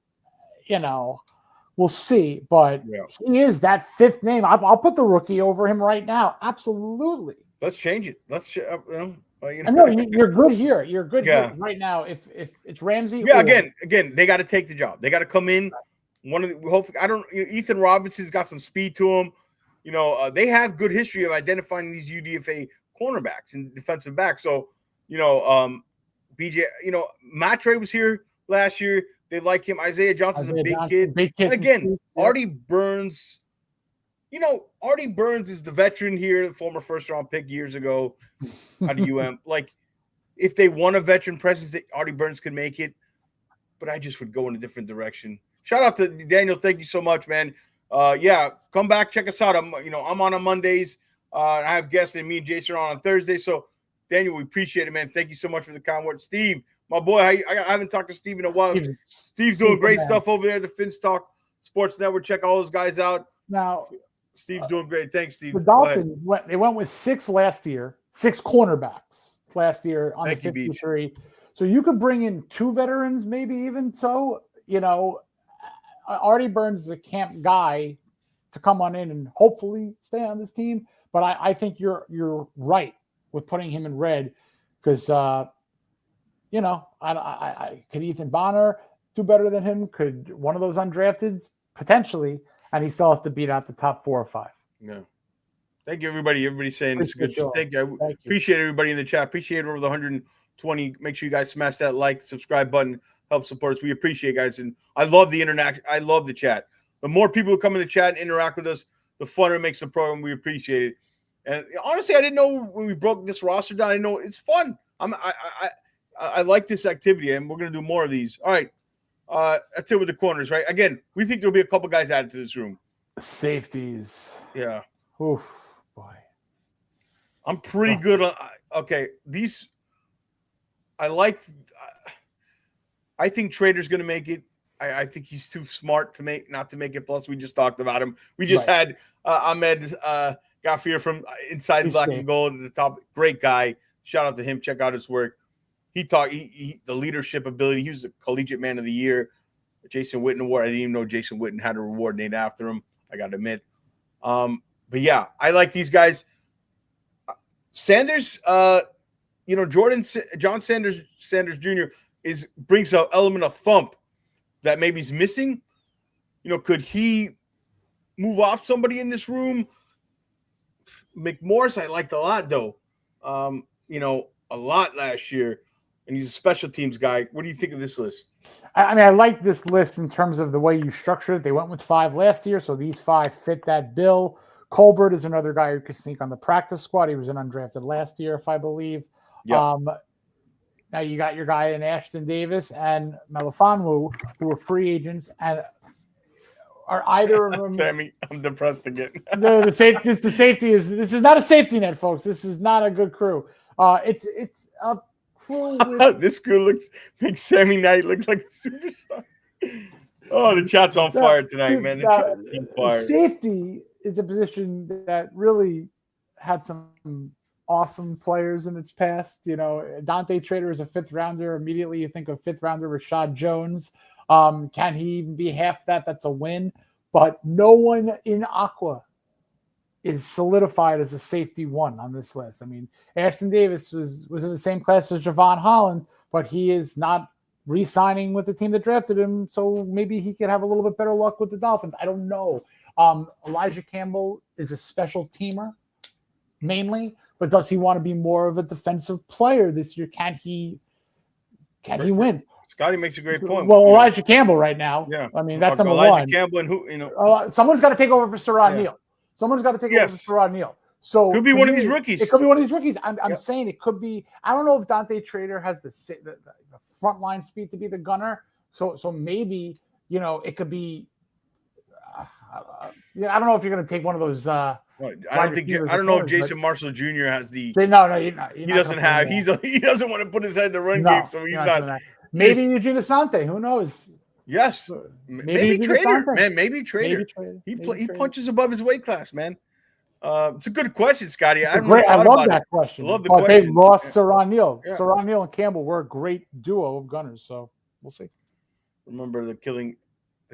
we'll see. But he is that fifth name. I'll put the rookie over him right now. Absolutely. Let's change it. Let's, No, you're good here. You're good here right now. If it's Ramsey, again, they got to take the job. They got to come in. Hopefully, Ethan Robinson's got some speed to him. They have good history of identifying these UDFA cornerbacks and defensive backs. So, BJ, Matre was here last year. They like him. Isaiah Johnson's a big kid. And again, Artie Burns. Artie Burns is the veteran here, the former first-round pick years ago out of UM. Like, if they want a veteran presence, Artie Burns could make it. But I just would go in a different direction. Shout out to Daniel. Thank you so much, man. Come back, check us out. I'm on Mondays. I have guests, and me and Jason are on Thursday. So, Daniel, we appreciate it, man. Thank you so much for the kind words. Steve, my boy, I haven't talked to Steve in a while. Steve's doing great stuff over there at the Fins Talk Sports Network. Check all those guys out. Now, Steve's doing great. Thanks, Steve. The Dolphins went with 6 last year, 6 cornerbacks last year on the 53. So you could bring in 2 veterans, maybe even so. Artie Burns is a camp guy to come on in and hopefully stay on this team. But I think you're right with putting him in red because, I could Ethan Bonner do better than him? Could one of those undrafteds? Potentially. And he still has to beat out the top 4 or 5. Yeah. Thank you, everybody. Everybody's saying it's a good show. Thank you. Thank you. Appreciate everybody in the chat. Appreciate over the 120. Make sure you guys smash that like, subscribe button. Help support us. We appreciate it, guys. And I love the interaction. I love the chat. The more people who come in the chat and interact with us, the funner it makes the program. We appreciate it. And honestly, I didn't know when we broke this roster down. I know it's fun. I like this activity, and we're going to do more of these. All right. That's it with the corners, right? Again, we think there'll be a couple guys added to this room. Safeties. Yeah. Oof, boy. I'm pretty good on. Okay, these. I think Trader's going to make it. I think he's too smart not to make it. Plus, we just talked about him. We just had Ahmed Ghafir from Inside Black and Gold at the top. Great guy. Shout out to him. Check out his work. He the leadership ability. He was the collegiate man of the year. Jason Witten award. I didn't even know Jason Witten had a reward named after him. I got to admit. But yeah, I like these guys. Sanders, John Sanders Jr. brings an element of thump that maybe is missing. Could he move off somebody in this room? McMorris, I liked a lot though. A lot last year. And he's a special teams guy. What do you think of this list? I like this list in terms of the way you structured it. They went with 5 last year, so these 5 fit that bill. Colbert is another guy who could sneak on the practice squad. He was an undrafted last year, if I believe. Yep. Now you got your guy in Ashton Davis and Melifonwu, who are free agents, and are either of them. Sammy, I'm depressed again. The safety is. This is not a safety net, folks. This is not a good crew. It's a crew. This crew makes Sammy Knight look like a superstar. Oh, the chat's on fire tonight, man. The chat's on fire. Safety is a position that really had some awesome players in its past. Dante Trader is a 5th rounder. Immediately you think of 5th rounder Rashad Jones. Can he even be half that? That's a win. But no one in Aqua is solidified as a safety 1 on this list. I mean, Ashton Davis was in the same class as Javon Holland, but he is not re-signing with the team that drafted him, so maybe he could have a little bit better luck with the Dolphins. I don't know. Elijah Campbell is a special teamer, mainly, but does he want to be more of a defensive player this year? Can he win? Scotty makes a great point. Well, Elijah Campbell right now. Yeah. I mean, that's number Elijah 1. Campbell and who, someone's got to take over for Sirad Neal. Someone's got to take over for Sirad Neal. So could be one of these rookies. It could be one of these rookies. I'm saying it could be. I don't know if Dante Trader has the front line speed to be the gunner. So maybe it could be. I don't know if you're going to take one of those I don't know if Jason Marshall Jr. has the. No, he doesn't have. He doesn't want to put his head in the run game, so he's not. Maybe Eugene Asante. Who knows? Yes, maybe Trader, man. Maybe Trader. He punches above his weight class, man. It's a good question, Scotty. I love that question. I love the question. They lost Saran Neal. Yeah. Saran Neal and Campbell were a great duo of gunners, so we'll see. Remember the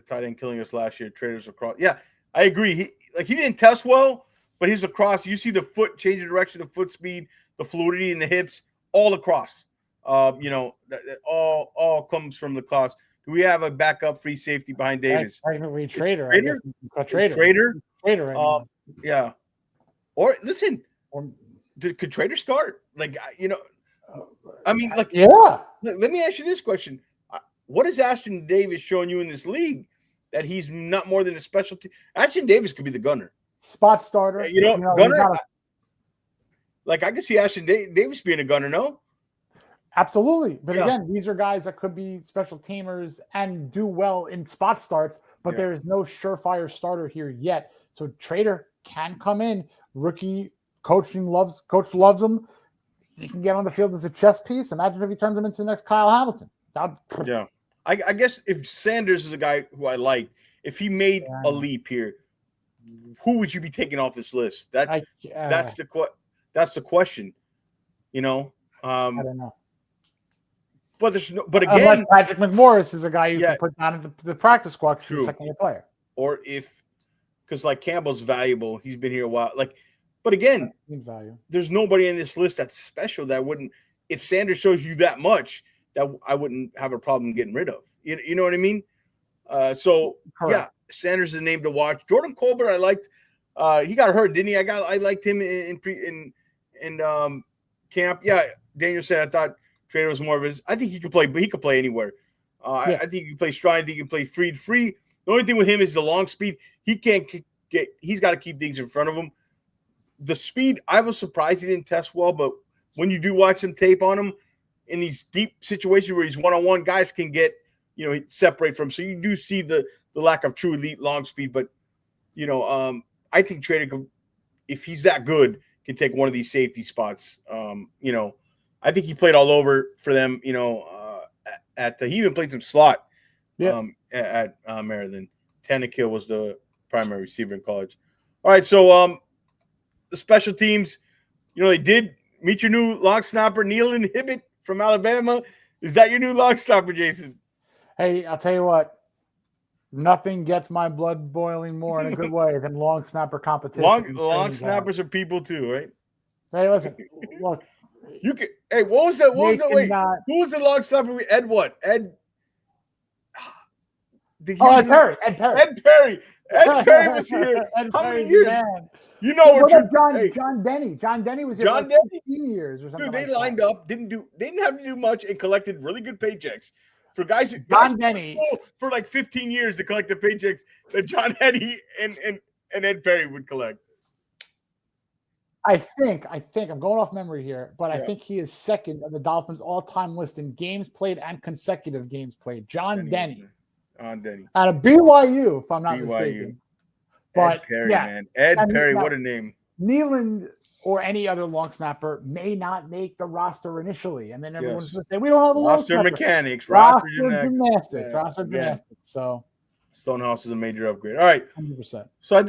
tight end killing us last year. Traders across. Yeah, I agree. He didn't test well, but he's across. You see the foot change the direction, the foot speed, the fluidity in the hips, all across. That all comes from the class. Do we have a backup free safety behind Davis? Technically, Trader. Trader. Right yeah. Or listen, could Trader start? I mean, yeah. Let me ask you this question: what is Ashton Davis showing you in this league that he's not more than a specialty? Ashton Davis could be the gunner, spot starter. Gunner. I could see Ashton Davis being a gunner. No. Absolutely. But again, these are guys that could be special teamers and do well in spot starts, but there is no surefire starter here yet. So Trader can come in. Rookie coach loves him. He can get on the field as a chess piece. Imagine if he turns him into the next Kyle Hamilton. Yeah. I guess if Sanders is a guy who I like, if he made a leap here, who would you be taking off this list? That's the question. I don't know. But again, unless Patrick McMorris is a guy you can put down in the practice squad because he's a second-year player. Or because Campbell's valuable, he's been here a while. But again, there's nobody in this list that's special that wouldn't. If Sanders shows you that much, that I wouldn't have a problem getting rid of. You know what I mean? Sanders is a name to watch. Jordan Colbert, I liked. He got hurt, didn't he? I liked him in camp. Yeah, Daniel said I thought Trader was more of his. I think he could play, but he could play anywhere. I think he can play stride. I think he can play free. The only thing with him is the long speed. He can't get. He's got to keep things in front of him. The speed, I was surprised he didn't test well, but when you do watch some tape on him in these deep situations where he's one-on-one, guys can get separate from. So you do see the lack of true elite long speed, but I think Trader could, if he's that good, can take one of these safety spots. I think he played all over for them. He even played some slot. At Maryland. Tannehill was the primary receiver in college. All right, so the special teams, they did meet your new long snapper, Nealon Hibbett from Alabama. Is that your new long snapper, Jason? Hey, I'll tell you what. Nothing gets my blood boiling more in a good way than long snapper competition. Long snappers are people too, right? Hey, listen, look. You can. Hey, what was that? Who was the long snapper? Ed what? Ed. Ed Perry. Ed Perry was here. How many years? Man. John Denny. John Denny was here for 15 years or something. Dude, they lined up, didn't have to do much, and collected really good paychecks. For guys Denny for 15 years to collect the paychecks that John Denny and Ed Perry would collect. I think I'm going off memory here, but I think he is second on the Dolphins all-time list in games played and consecutive games played. John Denny. On Denny. Out of BYU, if I'm not mistaken. But Ed Perry, man. Ed Perry, what a name. Nealon or any other long snapper may not make the roster initially. And then everyone's going to say, we don't have a long snapper. Mechanics, roster gymnastics. Roster gymnastics. So Stonehouse is a major upgrade. All right. 100%. So,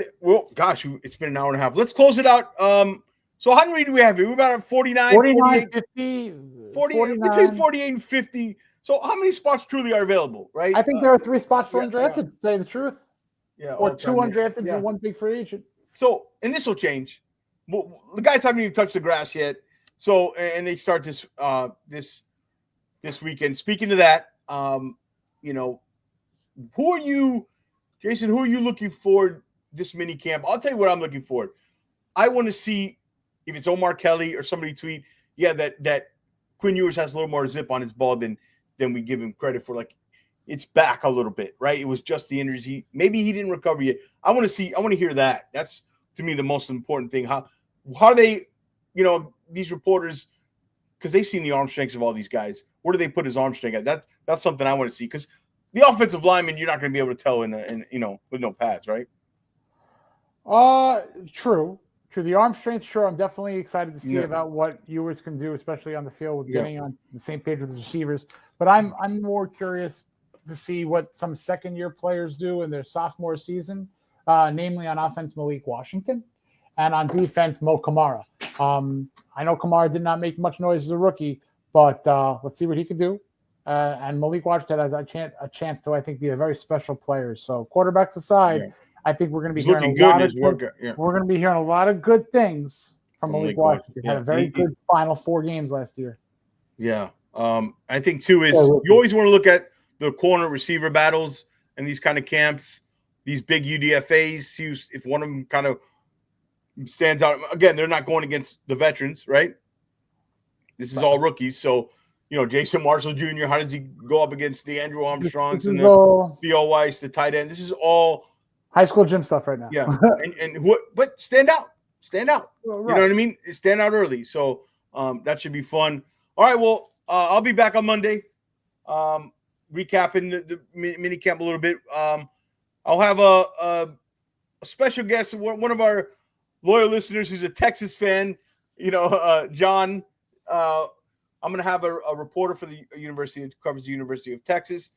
it's been an hour and a half. Let's close it out. So how many do we have here? We're about 49, 50, 48, between 48 and 50. So how many spots truly are available, right? I think there are 3 spots for undrafted, to say the truth. Yeah. Or 2 undrafted and 1 big free agent. So, and this will change. Well, the guys haven't even touched the grass yet. So, and they start this weekend. Speaking of that, who are you, Jason, who are you looking for this mini camp? I'll tell you what I'm looking for. I want to see if it's Omar Kelly or somebody tweet, that Quinn Ewers has a little more zip on his ball than we give him credit for. It's back a little bit, right? It was just the injuries. Maybe he didn't recover yet. I want to hear that. That's, to me, the most important thing. How are they, these reporters, because they've seen the arm strengths of all these guys. Where do they put his arm strength at? That's something I want to see, because the offensive lineman, you're not going to be able to tell in with no pads, right? True. To the arm strength, sure. I'm definitely excited to see Yeah. about what Ewers can do, especially on the field with Yeah. getting on the same page with the receivers. But I'm more curious to see what some second-year players do in their sophomore season, namely on offense, Malik Washington, and on defense, Mo Kamara. I know Kamara did not make much noise as a rookie, but let's see what he can do. And Malik Washington has a chance to, I think, be a very special player. So quarterbacks aside, Yeah. I think we're going to be He's hearing looking a good lot in of his workout. Yeah. we're going to be hearing a lot of good things from From Malik Malik Washington. Washington. Yeah. Had a very good final 4 games last year. Yeah. I think too is you always want to look at the corner receiver battles and these kind of camps, these big UDFAs, see if one of them kind of stands out. Again, they're not going against the veterans, right? This is all rookies. So, Jason Marshall Jr., how does he go up against the Andrew Armstrongs and the Theo Weiss, the tight end? This is all high school gym stuff right now. Yeah. But stand out. Stand out. Right. You know what I mean? Stand out early. So that should be fun. All right. Well, I'll be back on Monday, recapping the mini camp a little bit. I'll have a special guest, one of our loyal listeners who's a Texas fan, John. I'm going to have a reporter for the university that covers the University of Texas.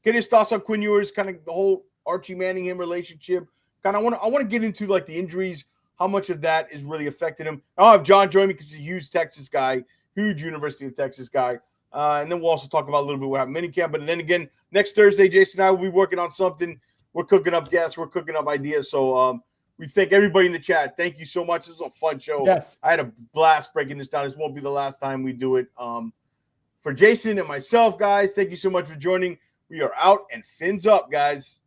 Get his thoughts on Quinn Ewers, kind of the whole Archie Manningham relationship. Kind of I want to get into like the injuries, how much of that is really affected him. I'll have John join me because he's a huge Texas guy, huge University of Texas guy. And then we'll also talk about a little bit what happened minicamp. But then again, next Thursday, Jason and I will be working on something. We're cooking up guests. We're cooking up ideas. So we thank everybody in the chat. Thank you so much. This was a fun show. Yes. I had a blast breaking this down. This won't be the last time we do it. For Jason and myself, guys, thank you so much for joining. We are out and fins up, guys.